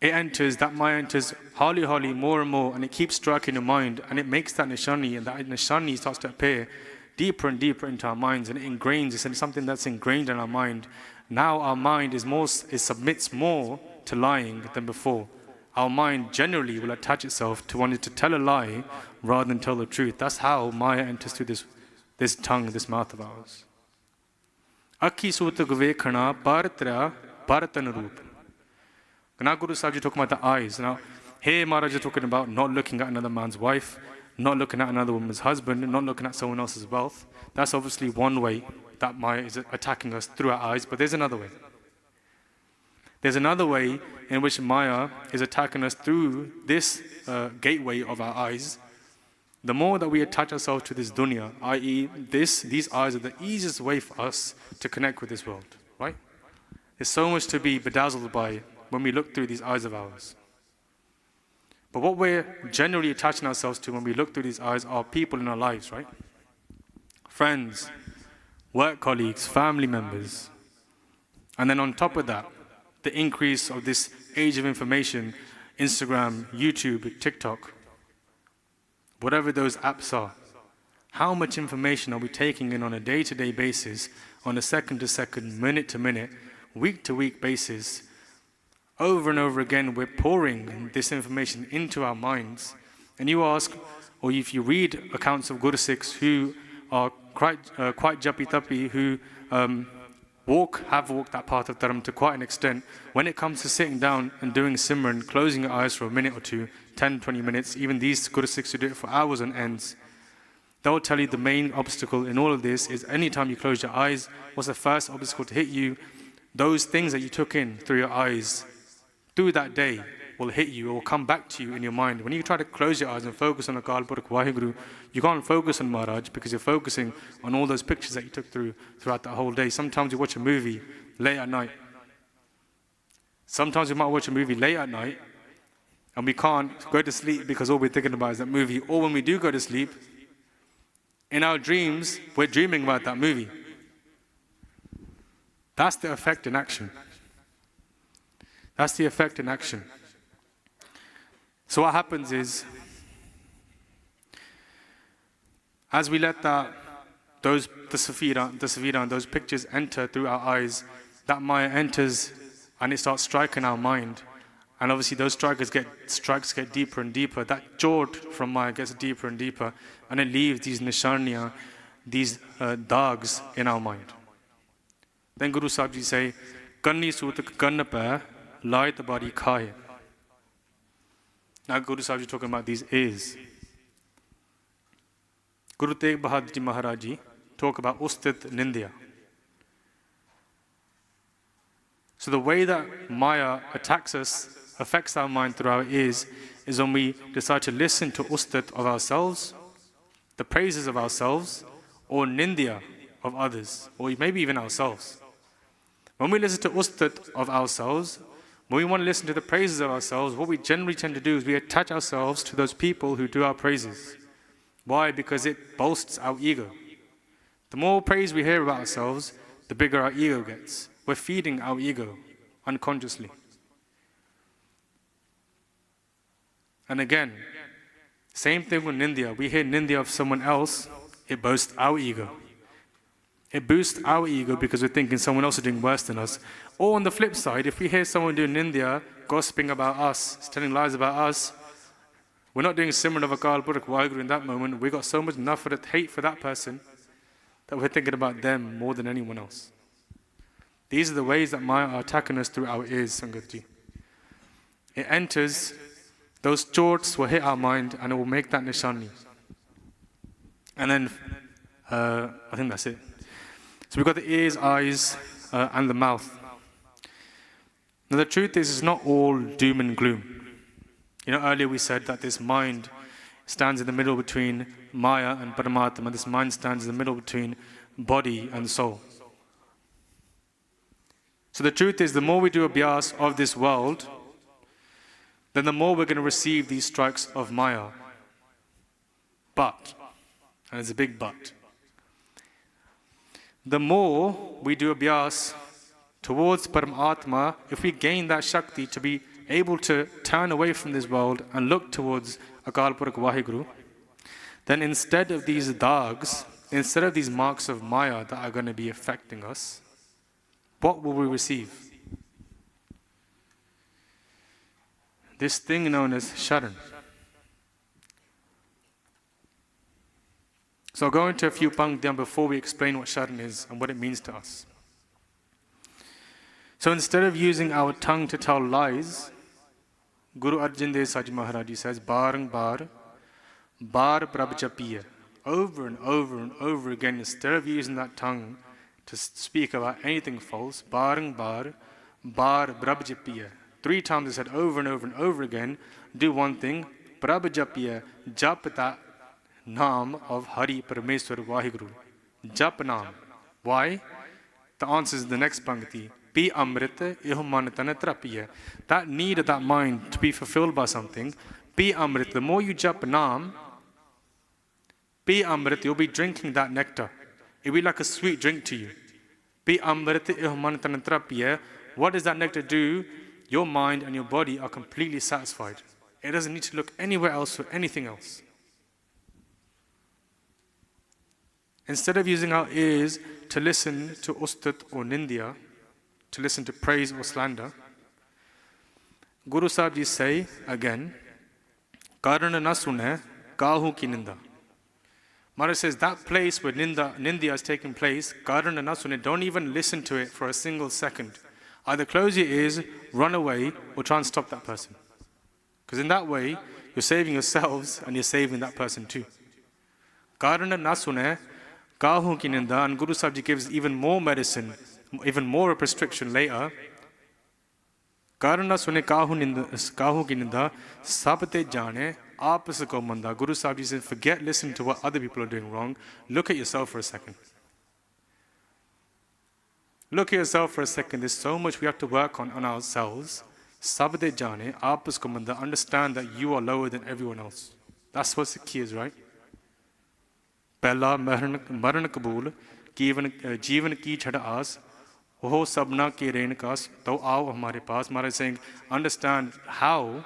A: It enters, that Maya enters hardly more and more, and it keeps striking your mind, and it makes that nishani, and that nishani starts to appear deeper and deeper into our minds, and it ingrains, it's something that's ingrained in our mind. Now our mind submits more to lying than before. Our mind generally will attach itself to wanting to tell a lie rather than tell the truth. That's how Maya enters through this tongue, this mouth of ours. Akhi sutak vekhana partra partanarup. Now Guru Sahib is talking about the eyes. Now here Maharaj is talking about not looking at another man's wife, not looking at another woman's husband, not looking at someone else's wealth. That's obviously one way that Maya is attacking us through our eyes, but there's another way. There's another way in which Maya is attacking us through this gateway of our eyes. The more that we attach ourselves to this dunya, i.e. these eyes are the easiest way for us to connect with this world, right? There's so much to be bedazzled by when we look through these eyes of ours. But what we're generally attaching ourselves to when we look through these eyes are people in our lives, right? Friends, work colleagues, family members. And then on top of that, the increase of this age of information, Instagram, YouTube, TikTok, whatever those apps are, how much information are we taking in on a day-to-day basis, on a second-to-second, minute-to-minute, week-to-week basis? Over and over again, we're pouring this information into our minds. And you ask, or if you read accounts of Guru Sikhs who are quite jappy-tappy, who have walked that path of Dharam to quite an extent, when it comes to sitting down and doing Simran, closing your eyes for a minute or two, 10, 20 minutes, even these Guru Sikhs who do it for hours on ends, they'll tell you the main obstacle in all of this is anytime you close your eyes, what's the first obstacle to hit you? Those things that you took in through your eyes, through that day, will hit you or come back to you in your mind. When you try to close your eyes and focus on Akal Purkh Waheguru, you can't focus on Maharaj because you're focusing on all those pictures that you took throughout the whole day. Sometimes you watch a movie late at night. Sometimes we might watch a movie late at night and we can't go to sleep because all we're thinking about is that movie. Or when we do go to sleep, in our dreams, we're dreaming about that movie. That's the effect in action. That's the effect in action. So what happens is, as we let the Safira and those pictures enter through our eyes, that Maya enters and it starts striking our mind. And obviously those strikes get deeper and deeper. That jort from Maya gets deeper and deeper. And it leaves these nishaniya, these dags in our mind. Then Guru Sahib ji say, Kanni sutak kann pa lai tabari khaye. Now Guru Sahib is talking about these ears. Guru Tegh Bahadur ji Maharaj ji talk about ustit nindya. So the way that Maya attacks us, affects our mind through our ears, is when we decide to listen to ustit of ourselves, the praises of ourselves, or nindya of others, or maybe even ourselves. When we listen to ustit of ourselves, when we want to listen to the praises of ourselves, what we generally tend to do is we attach ourselves to those people who do our praises. Why? Because it bolsters our ego. The more praise we hear about ourselves, the bigger our ego gets. We're feeding our ego unconsciously. And again, same thing with nindya. We hear nindya of someone else, it boasts our ego. It boosts our ego because we're thinking someone else is doing worse than us. Or on the flip side, if we hear someone doing nindya, gossiping about us, telling lies about us, we're not doing Simran of Akal Purkh Waheguru in that moment. We've got so much nafrat, hate for that person, that we're thinking about them more than anyone else. These are the ways that Maya are attacking us through our ears, Sangat ji. It enters, those jorts will hit our mind and it will make that nishani. And then, I think that's it. So we've got the ears, eyes, and the mouth. Now the truth is, it's not all doom and gloom. You know, earlier we said that this mind stands in the middle between Maya and Paramatma. This mind stands in the middle between body and soul. So the truth is, the more we do abhyas of this world, then the more we're going to receive these strikes of Maya. But, and it's a big but, the more we do abhyas towards Paramatma, if we gain that Shakti to be able to turn away from this world and look towards Akal Purkh Waheguru, then instead of these dags, instead of these marks of Maya that are going to be affecting us, what will we receive? This thing known as Sharan. So I'll go into a few panktiyaan before we explain what Sharan is and what it means to us. So instead of using our tongue to tell lies, Guru Arjan Dev Sahib Maharaj says, Barang bar, bar prabh japiya. Over and over and over again, instead of using that tongue to speak about anything false, barang bar, bar prabh japiya. 3 times he said over and over and over again, do one thing, prabh japiya, jap that naam of Hari Parameswar Vaheguru. Jap naam. Why? The answer is the next pankti. Pi amrita iho manatana trapiya. That need of that mind to be fulfilled by something, pi amrit. The more you jap naam, pi amrit, you'll be drinking that nectar. It'll be like a sweet drink to you. Pi amrita iho manatana trapiya. What does that nectar do? Your mind and your body are completely satisfied. It doesn't need to look anywhere else for anything else. Instead of using our ears to listen to ustat or nindya, to listen to praise or slander, Guru Sahib ji say again, Karana na sune, kahu ki ninda. Maharaj says that place where nindya is taking place, Karana na sune, don't even listen to it for a single second. Either close your ears, run away, or try and stop that person. Because in that way, you're saving yourselves and you're saving that person too. Karana na sune, kahu ki ninda, and Guru Sahib ji gives even more medicine, even more of a prescription later. Karana sune kahu ki ninda, sabte jane, aapas ko manda. Guru Sahib ji says, forget listening to what other people are doing wrong. Look at yourself for a second. Look at yourself for a second. There's so much we have to work on ourselves. Sabde jane, aapas ko manda. Understand that you are lower than everyone else. That's what Sikhi is, right? Pehla maran kabul, jeevan ki chhada aas, ho sabna ke rein kaas, to aao hamare paas. Maharaj is saying, understand how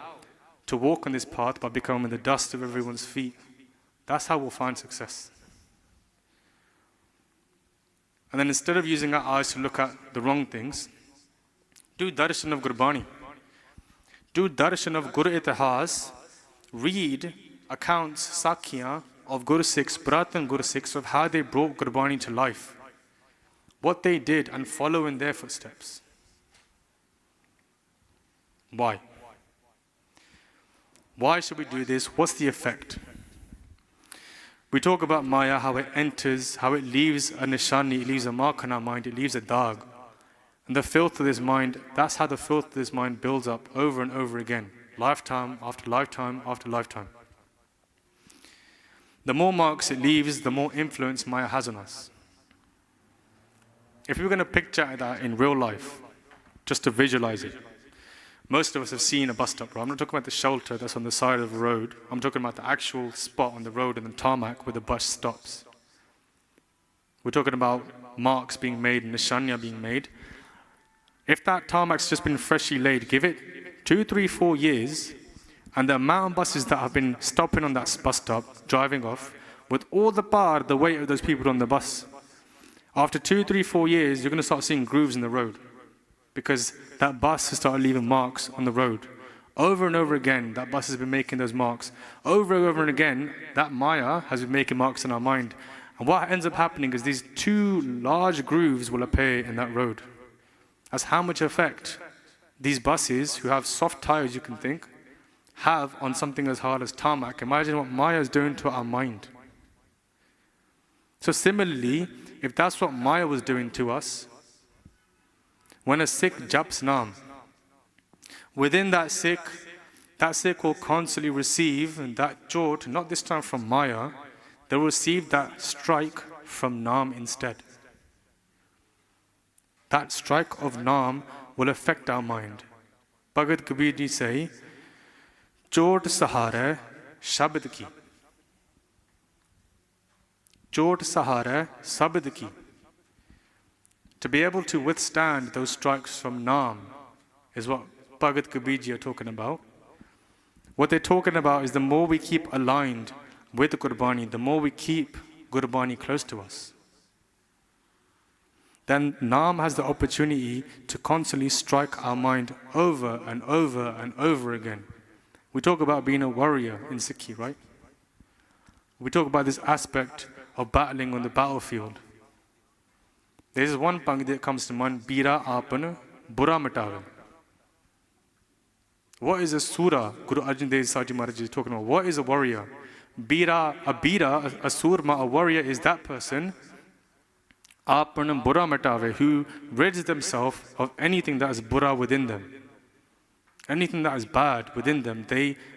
A: to walk on this path by becoming the dust of everyone's feet. That's how we'll find success. And then instead of using our eyes to look at the wrong things, do darshan of Gurbani. Do darshan of Guru Itihas. Read accounts, sakhiyan, of Guru Sikhs, Pratan Guru Sikhs, of how they brought Gurbani to life. What they did, and follow in their footsteps. Why? Why should we do this? What's the effect? We talk about Maya, how it enters, how it leaves a nishani, it leaves a mark on our mind, it leaves a dag. And the filth of this mind, that's how the filth of this mind builds up over and over again. Lifetime after lifetime after lifetime. The more marks it leaves, the more influence Maya has on us. If we were going to picture that in real life, just to visualize it, most of us have seen a bus stop, right? I'm not talking about the shelter that's on the side of the road. I'm talking about the actual spot on the road and the tarmac where the bus stops. We're talking about marks being made and nishanya being made. If that tarmac's just been freshly laid, give it 2, 3, 4 years, and the amount of buses that have been stopping on that bus stop, driving off, with all the weight of those people on the bus, after 2, 3, 4 years, you're going to start seeing grooves in the road. Because that bus has started leaving marks on the road. Over and over again, that bus has been making those marks. Over and over and again, that Maya has been making marks in our mind. And what ends up happening is these 2 large grooves will appear in that road. That's how much effect these buses, who have soft tires, you can think, have on something as hard as tarmac. Imagine what Maya is doing to our mind. So similarly, if that's what Maya was doing to us, when a Sikh japs naam, within that Sikh will constantly receive that chot, not this time from Maya, they will receive that strike from naam instead. That strike of naam will affect our mind. Bhagat Kabir ji say, chot sahara shabad ki. Chot sahara shabad ki. To be able to withstand those strikes from naam is what Bhagat Kabir ji are talking about. What they're talking about is the more we keep aligned with the Gurbani, the more we keep Gurbani close to us. Then Naam has the opportunity to constantly strike our mind over and over and over again. We talk about being a warrior in Sikhi, right? We talk about this aspect of battling on the battlefield. There's one pang that comes to mind, Bira Apan Bura Matave. What is a surah? Guru Arjan Dev Saji Maharaj is talking about. What is a warrior? Bira, a surma, a warrior is that person, Apan Bura Matave, who rids themselves of anything that is bura within them. Anything that is bad within them,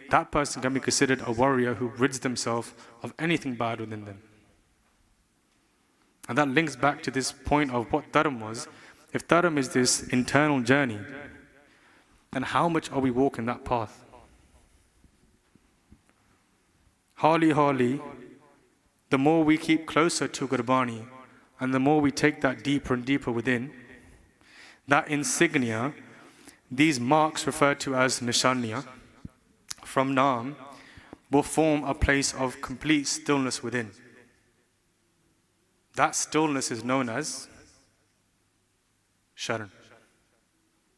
A: that person can be considered a warrior who rids themselves of anything bad within them. And that links back to this point of what Dharam was. If Dharam is this internal journey, then how much are we walking that path? Holi, the more we keep closer to Gurbani, and the more we take that deeper and deeper within, that insignia, these marks referred to as nishaniya, from Naam, will form a place of complete stillness within. That stillness is known as Sharan.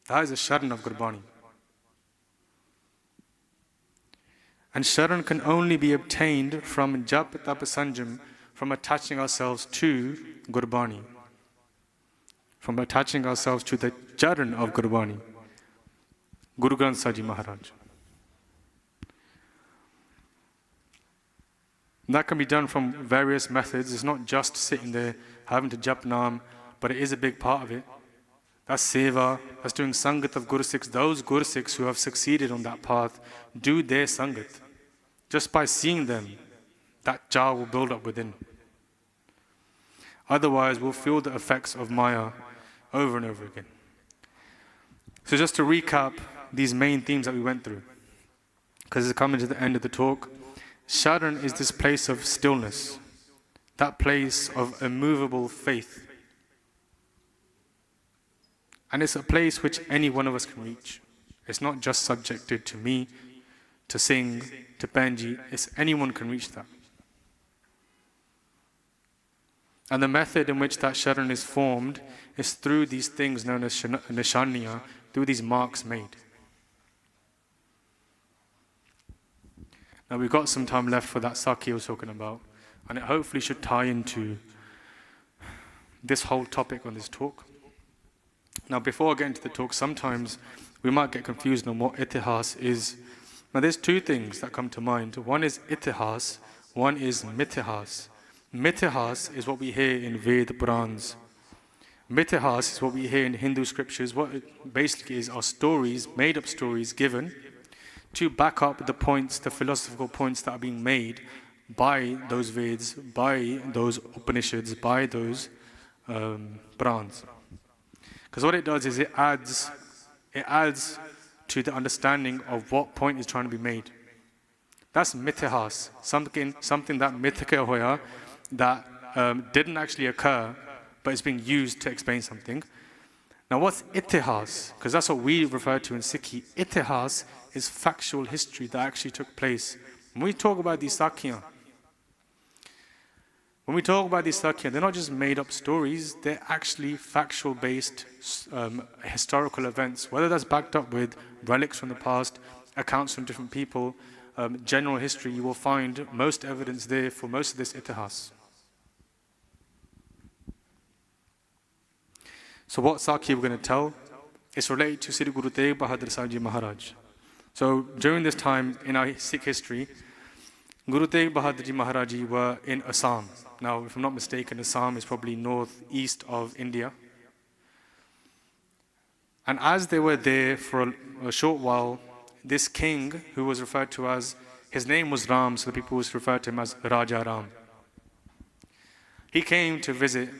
A: That is a Sharan of Gurbani. And Sharan can only be obtained from Jap Tap Sanjam, from attaching ourselves to Gurbani, from attaching ourselves to the Charan of Gurbani, Guru Granth Sahib Ji Maharaj. That can be done from various methods. It's not just sitting there having to jap naam, but it is a big part of it. That's seva, that's doing sangat of Guru Sikhs. Those Guru Sikhs who have succeeded on that path do their sangat. Just by seeing them, that jar will build up within. Otherwise, we'll feel the effects of Maya over and over again. So just to recap these main themes that we went through, because it's coming to the end of the talk. Sharan is this place of stillness, that place of immovable faith. And it's a place which any one of us can reach. It's not just subjected to me, to Singh, to Benji. It's anyone can reach that. And the method in which that Sharan is formed is through these things known as nishaniya, through these marks made. Now we've got some time left for that Saki I was talking about, and it hopefully should tie into this whole topic on this talk. Now before I get into the talk, sometimes we might get confused on what itihas is. Now there's two things that come to mind. One is itihas, one is mithihas. Mithihas is what we hear in Ved Purans. Mithihas is what we hear in Hindu scriptures. What it basically is are stories, made up stories given to back up the points, the philosophical points that are being made by those Veds, by those Upanishads, by those Purans. Because what it does is it adds to the understanding of what point is trying to be made. That's mithihas, something that mithika hoya, that didn't actually occur, but is being used to explain something. Now what's itihas? Because that's what we refer to in Sikhi. Itihas is factual history that actually took place. When we talk about these Sakhiyan, they're not just made up stories, they're actually factual based historical events, whether that's backed up with relics from the past, accounts from different people, general history. You will find most evidence there for most of this itihas. So what Saki we're going to tell is related to Sri Guru Tegh Bahadur Sahib Ji Maharaj. So during this time in our Sikh history, Guru Tegh Bahadur Ji Maharaj Ji were in Assam. Now, if I'm not mistaken, Assam is probably northeast of India. And as they were there for a short while, this king, who was referred to as, his name was Ram, so the people used to refer to him as Raja Ram. He came to visit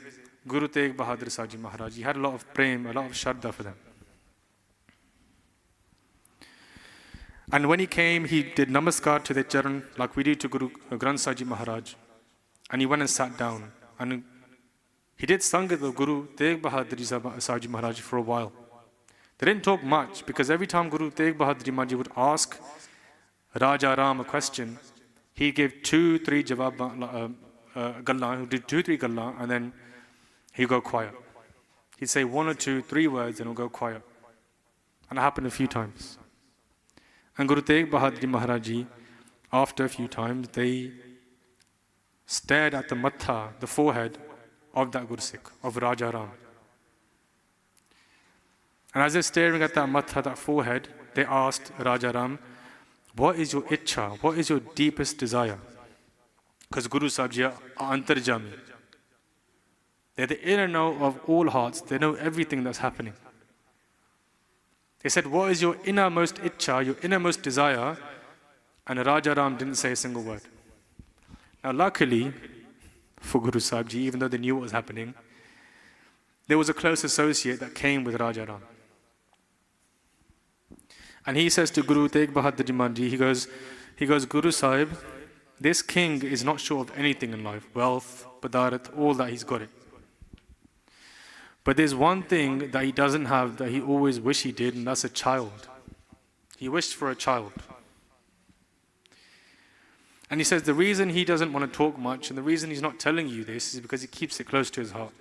A: Guru Tegh Bahadur Sahib Ji Maharaj. He had a lot of prem, a lot of shraddha for them. And when he came, he did namaskar to the charan, like we do to Guru Granth Sahib Ji Maharaj. And he went and sat down. And he did sangat of Guru Tegh Bahadur Sahib Ji Maharaj for a while. They didn't talk much, because every time Guru Tegh Bahadur Ji Maharaj would ask Raja Ram a question, he gave 2-3 jawab, gallan, he'll do 2-3 gallan, and then he'll go quiet. He'd say 1 or 2, 3 words, and he'll go quiet. And it happened a few times. And Guru Tegh Bahadur Maharaj Ji, after a few times, they stared at the matha, the forehead of that Gursikh, of Raja Ram. And as they're staring at that matha, that forehead, they asked Raja Ram, what is your ichha? What is your deepest desire? Because Guru Sahib Ji are antarjami. They're the inner know of all hearts. They know everything that's happening. They said, what is your innermost ichha, your innermost desire? And Raja Ram didn't say a single word. Now luckily, for Guru Sahib Ji, even though they knew what was happening, there was a close associate that came with Raja Ram. And he says to Guru Tegh Bahadur Maharaj Ji, he goes, Guru Sahib, this king is not sure of anything in life, wealth, padarat, all that, he's got it. But there's one thing that he doesn't have that he always wished he did, and that's a child. He wished for a child. And he says the reason he doesn't want to talk much and the reason he's not telling you this is because he keeps it close to his heart.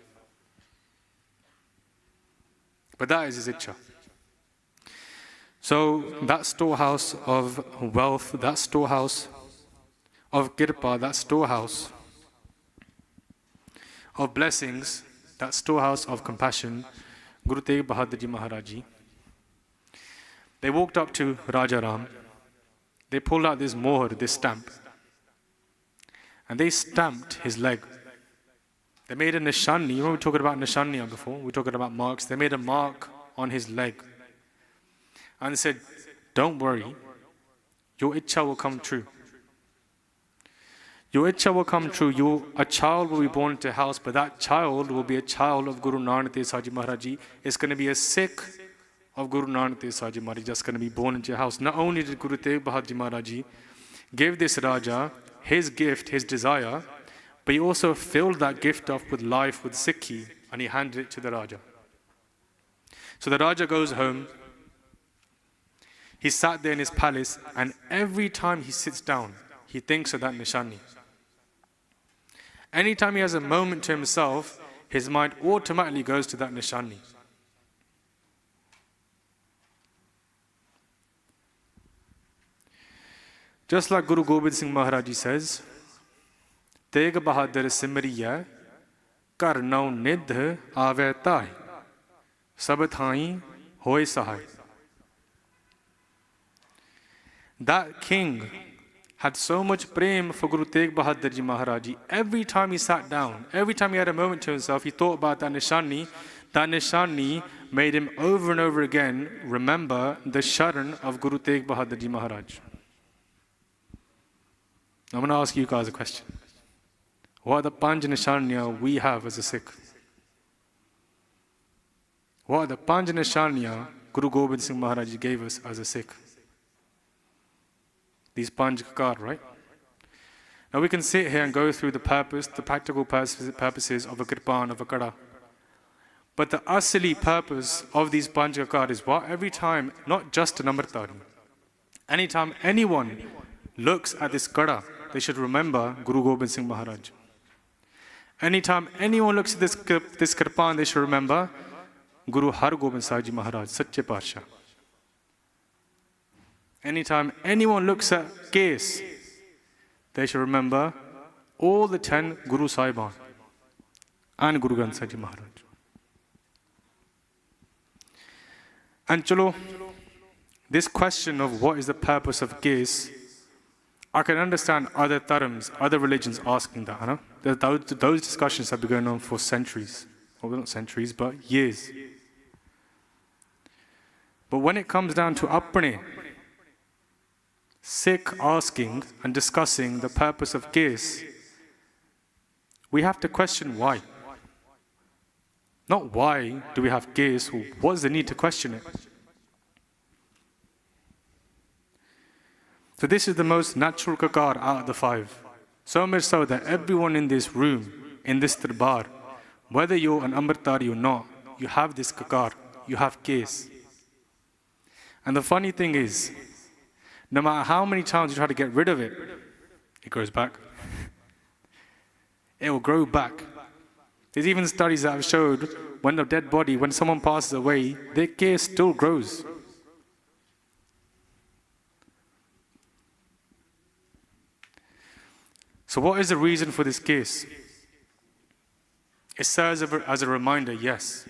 A: But that is his ichha. So that storehouse of wealth, that storehouse of kirpa, that storehouse of blessings, that storehouse of compassion, Guru Tegh Bahadur Maharaj Ji, they walked up to Raja Ram, they pulled out this mohr, this stamp, and they stamped his leg. They made a nishani. You know, we were talking about nishaniya before, we were talking about marks. They made a mark on his leg. And they said, don't worry, your ichha will come true. Your ichha will come true. A child will be born into a house, but that child will be a child of Guru Nanak Dev Sahib Maharaj Ji. It's going to be a Sikh of Guru Nanak Dev Sahib Maharaj Ji that's going to be born into your house. Not only did Guru Tegh Bahadur Maharaj Ji give this Raja his gift, his desire, but he also filled that gift up with life, with Sikhi, and he handed it to the Raja. So the Raja goes home. He sat there in his palace, and every time he sits down, he thinks of that nishani. Anytime he has a moment to himself, his mind automatically goes to that nishani. Just like Guru Gobind Singh Maharaj Ji says, Tegh Bahadur Simriya Kar Nau Nidh Ave Tai Sab Thai Hoy Sahai. That king had so much prem for Guru Tegh Bahadur Ji Maharaj Ji. Every time he sat down, every time he had a moment to himself, he thought about that nishani. That nishani made him over and over again remember the sharan of Guru Tegh Bahadur Ji Maharaj. I'm going to ask you guys a question. What are the panj nishaniya we have as a Sikh? What are the panj nishaniya Guru Gobind Singh Maharaj Ji gave us as a Sikh? These panj kakar, right? Now we can sit here and go through the practical purposes of a kirpan, of a kada. But the asli purpose of these panj kakar is what? Every time, not just an amritari. Anytime anyone looks at this kada, they should remember Guru Gobind Singh Maharaj. Anytime anyone looks at this kirpan, they should remember Guru Har Gobind Sahib Ji Maharaj, Sache Parsha. Anytime anyone looks at case, they should remember all the 10 Guru Sahiban and Guru Granth Sahib Ji Maharaj. And chalo, this question of what is the purpose of case, I can understand other dharams, other religions asking that. You know? Those discussions have been going on for centuries. Well, not centuries, but years. But when it comes down to apne, Sikh asking and discussing the purpose of case, we have to question why. Not why do we have case, what's the need to question it? So this is the most natural kakar out of the 5. So much so that everyone in this room, in this darbar, whether you're an amritari or not, you have this kakar, you have case. And the funny thing is, no matter how many times you try to get rid of it, it goes back. it will grow back. There's even studies that have showed when a dead body, when someone passes away, their case still grows. So what is the reason for this case? It serves as a reminder, yes.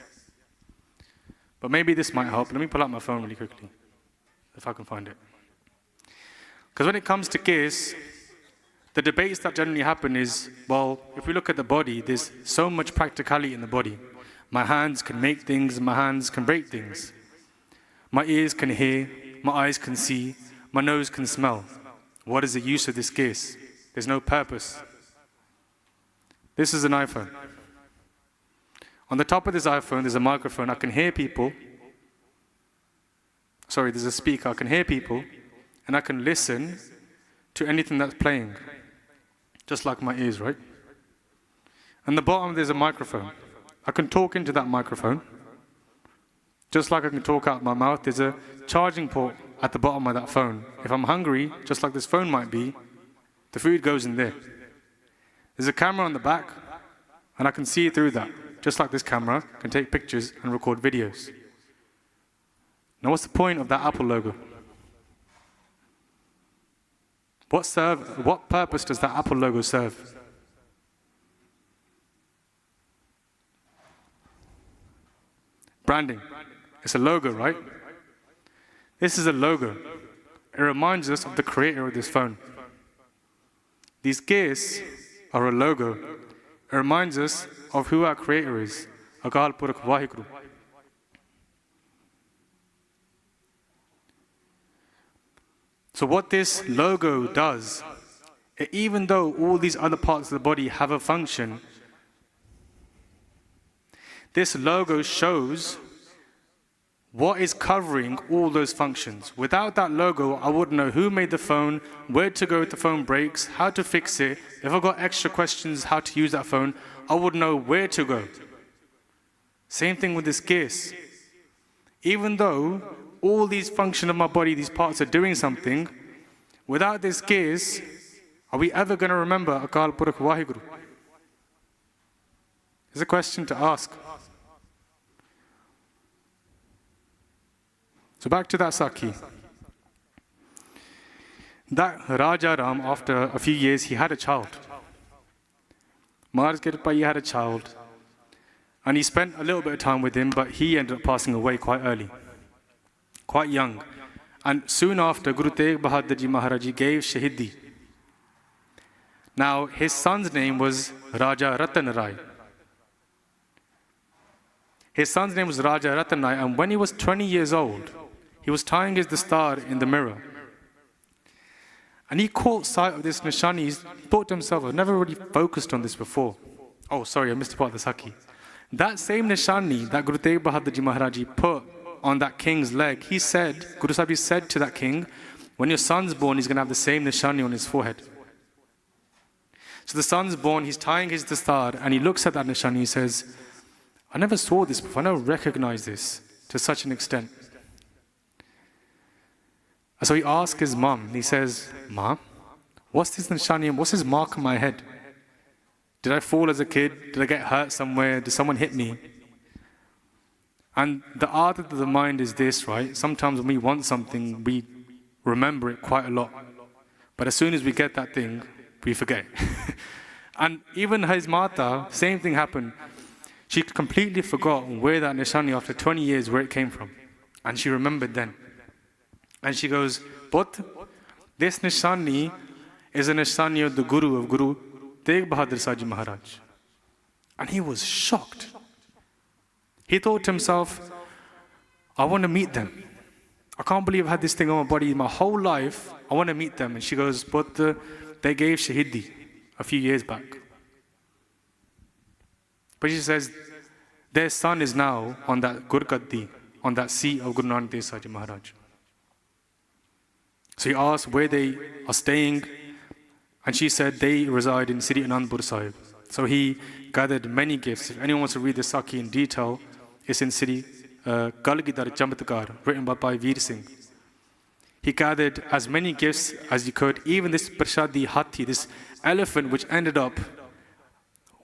A: But maybe this might help. Let me pull out my phone really quickly, if I can find it. Because when it comes to case, the debates that generally happen is, well, if we look at the body, there's so much practicality in the body. My hands can make things, my hands can break things. My ears can hear, my eyes can see, my nose can smell. What is the use of this case? There's no purpose. This is an iPhone. On the top of this iPhone, there's a microphone. I can hear people. Sorry, there's a speaker. I can hear people, and I can listen to anything that's playing, just like my ears, right? On the bottom, there's a microphone. I can talk into that microphone, just like I can talk out my mouth. There's a charging port at the bottom of that phone. If I'm hungry, just like this phone might be, the food goes in there. There's a camera on the back, and I can see through that. Just like this camera can take pictures and record videos. Now what's the point of that Apple logo? What purpose does that Apple logo serve? Branding. It's a logo, right? This is a logo. It reminds us of the creator of this phone. These gears are a logo. It reminds us of who our creator is, Akal Purakh Vaheguru. So what this logo does, even though all these other parts of the body have a function, this logo shows what is covering all those functions. Without that logo, I wouldn't know who made the phone, where to go if the phone breaks, how to fix it. If I've got extra questions how to use that phone, I wouldn't know where to go. Same thing with this case. Even though all these functions of my body, these parts are doing something, without this case, are we ever going to remember Akal Purakh Vaheguru? It's a question to ask. So back to that Sakhi. That Raja Ram, after a few years, he had a child. Maharaj Kirpa, he had a child. And he spent a little bit of time with him, but he ended up passing away quite early, quite young. And soon after, Guru Tegh Bahadur Ji Maharaj Ji gave Shahidi. Now, his son's name was Raja Ratan Rai. His son's name was Raja Ratan Rai, and when he was 20 years old, he was tying his dastar in the mirror. And he caught sight of this nishani. He thought to himself, I've never really focused on this before. Oh, sorry, I missed a part of the Sakhi. That same nishani that Guru Tegh Bahadur Ji Maharaj Ji put on that king's leg, he said, Guru Sahib said to that king, when your son's born, he's going to have the same nishani on his forehead. So the son's born, he's tying his dastar, and he looks at that nishani, he says, I never saw this before, I never recognized this to such an extent. So he asked his mom, he says, Ma, what's this nishani, what's this mark on my head? Did I fall as a kid? Did I get hurt somewhere? Did someone hit me? And the art of the mind is this, right? Sometimes when we want something, we remember it quite a lot. But as soon as we get that thing, we forget. And even his mata, same thing happened. She completely forgot where that nishani, after 20 years, where it came from. And she remembered then. And she goes, but this nishani is a nishani of the Guru, of Guru Tegh Bahadur Sahib Ji Maharaj. And he was shocked. He thought to himself, I want to meet them. I can't believe I had this thing on my body my whole life. I want to meet them. And she goes, but they gave Shahidi a few years back. But she says, their son is now on that Gurgaddi, on that seat of Guru Nanak Dev Sahib Ji Maharaj. So he asked where they are staying, and she said they reside in Sri Anandpur Sahib. So he gathered many gifts. If anyone wants to read the Sakhi in detail, it's in Sri Kalgidar Chamatkar, written by Bhai Veer Singh. He gathered as many gifts as he could, even this Prashadi Hathi, this elephant which ended up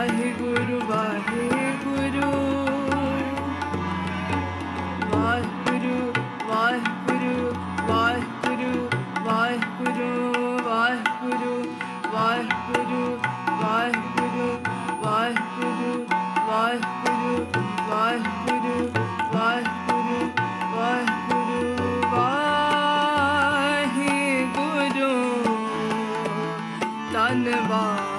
B: Vaheguru, Vaheguru, Vaheguru, Vaheguru, Vaheguru, Vaheguru, Vaheguru, Vaheguru, Vaheguru, Vaheguru, Vaheguru, Vaheguru, Vaheguru, Vaheguru, Vaheguru, Dhanwad.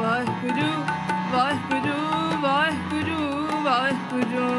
C: Vaheguru, Vaheguru, Vaheguru, Vaheguru.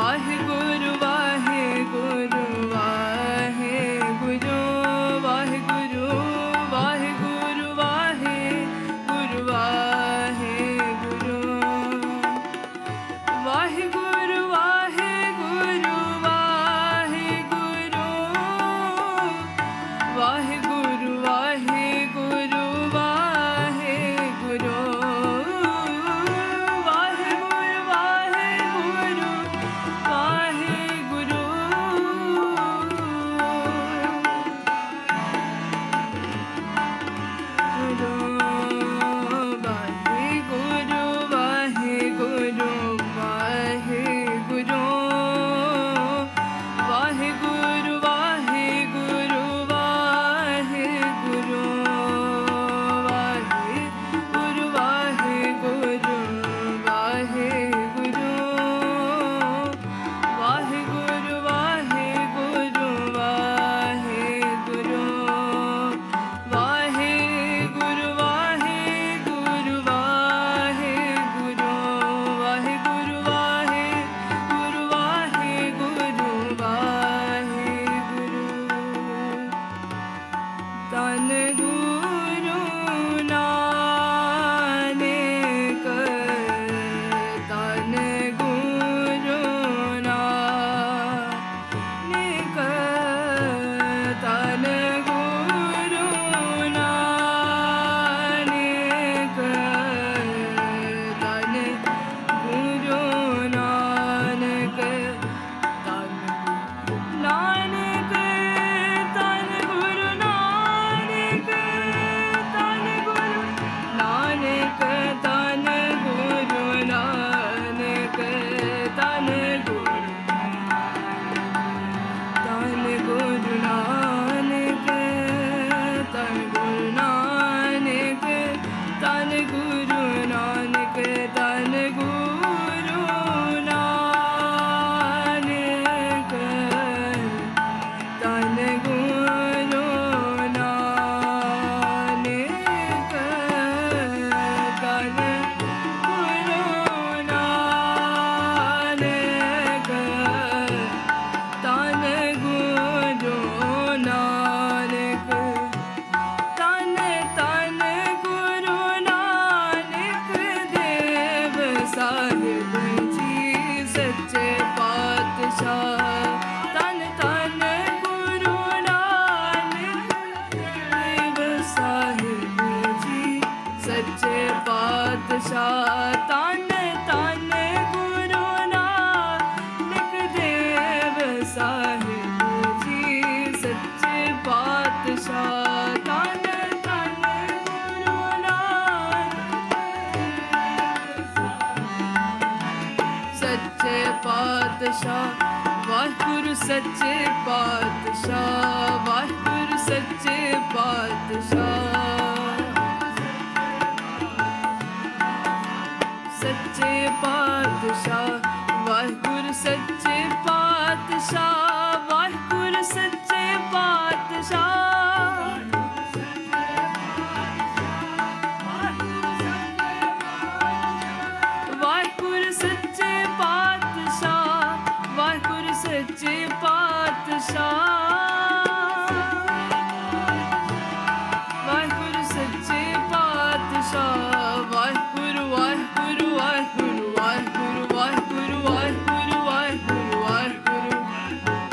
B: Waheguru Waheguru Waheguru Waheguru Waheguru Waheguru Waheguru Waheguru Waheguru Waheguru Waheguru Waheguru Waheguru Waheguru ਸੱਚੇ ਪਾਤਸ਼ਾਹ ਵਾਹਿਗੁਰੂ ਸੱਚੇ ਪਾਤਸ਼ਾਹ ਸੱਚੇ ਪਾਤਸ਼ਾਹ ਵਾਹਿਗੁਰੂ ਸੱਚੇ ਪਾਤਸ਼ਾਹ ਵਾਹਿਗੁਰੂ ਸੱਚੇ ਪਾਤਸ਼ਾਹ ਸੱਚੇ ਪਾਤਸ਼ਾਹ ਵਾਹਿਗੁਰੂ ਸੱਚੇ ਪਾਤਸ਼ਾਹ ਵਾਹਿਗੁਰੂ ਵਾਹਿਗੁਰੂ ਵਾਹਿਗੁਰੂ ਵਾਹਿਗੁਰੂ ਵਾਹਿਗੁਰੂ ਵਾਹਿਗੁਰੂ ਵਾਹਿਗੁਰੂ ਵਾਹਿਗੁਰੂ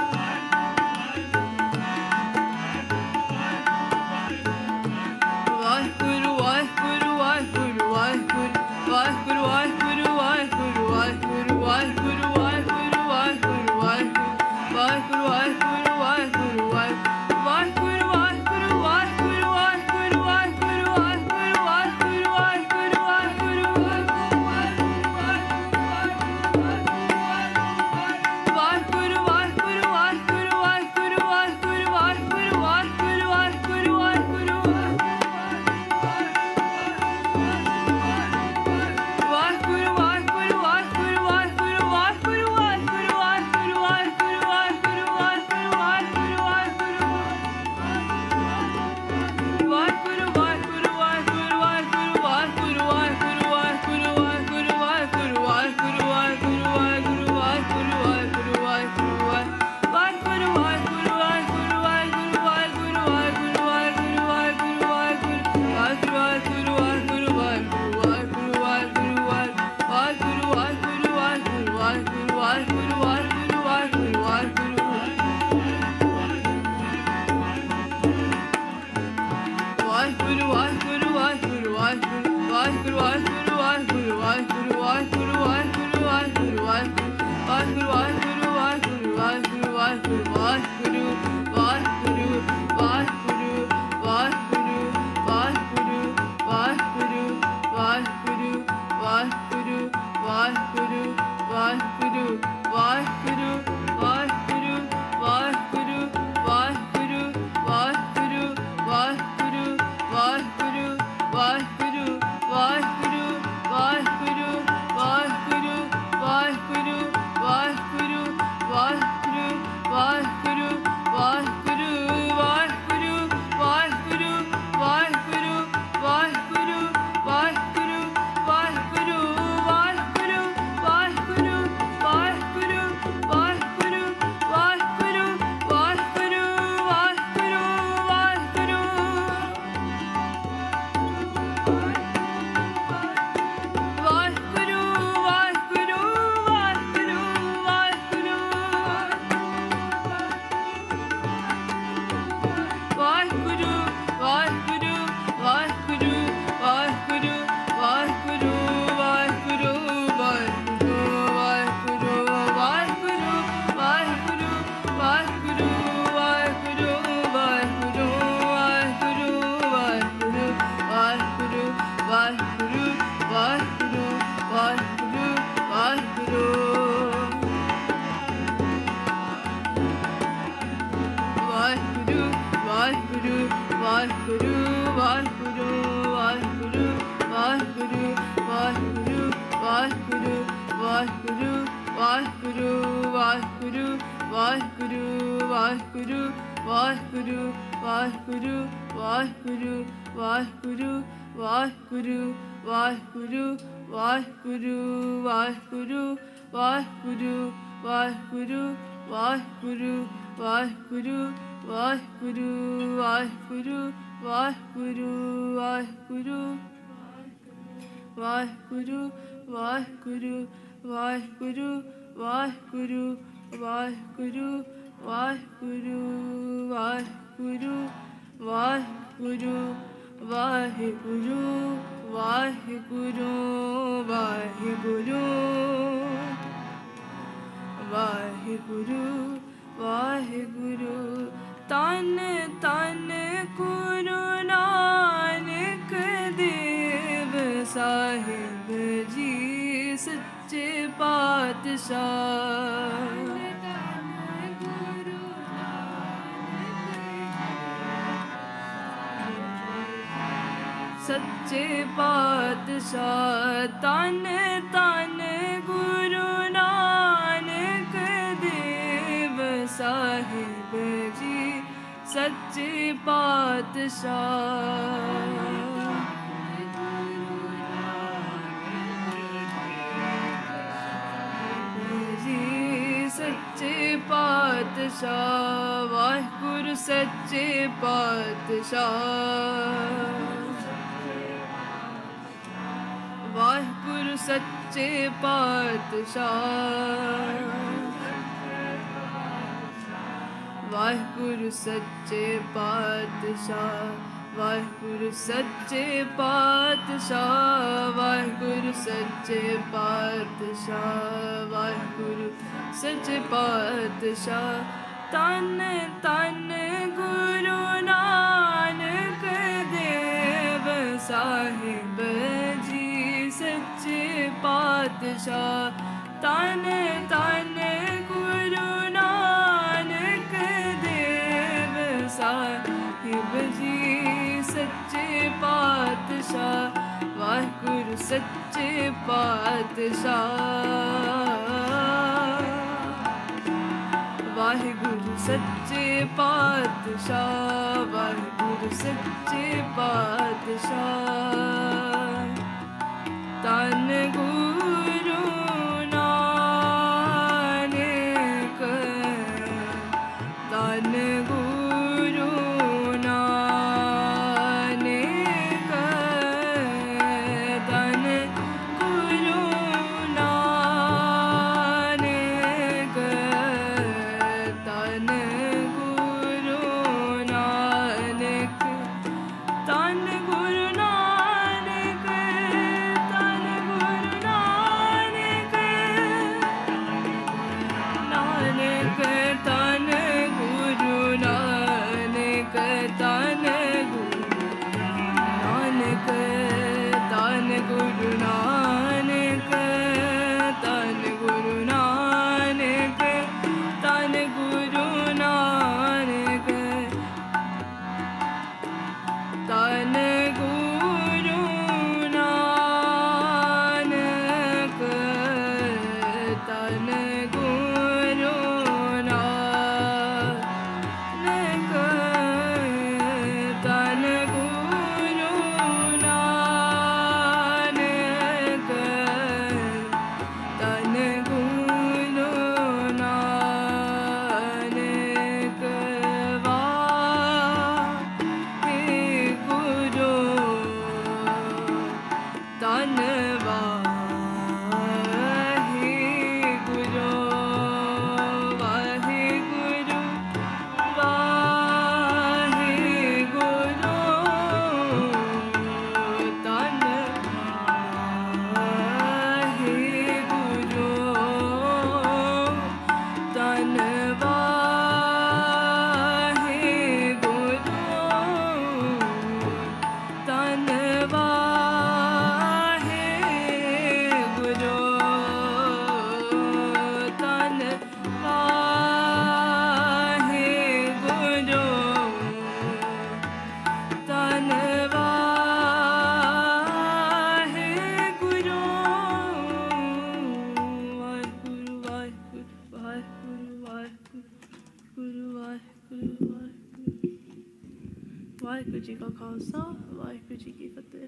B: ਵਾਹਿਗੁਰੂ ਜੀ ਕਾ ਖਾਲਸਾ ਵਾਹਿਗੁਰੂ ਜੀ ਕੀ ਫਤਿਹ।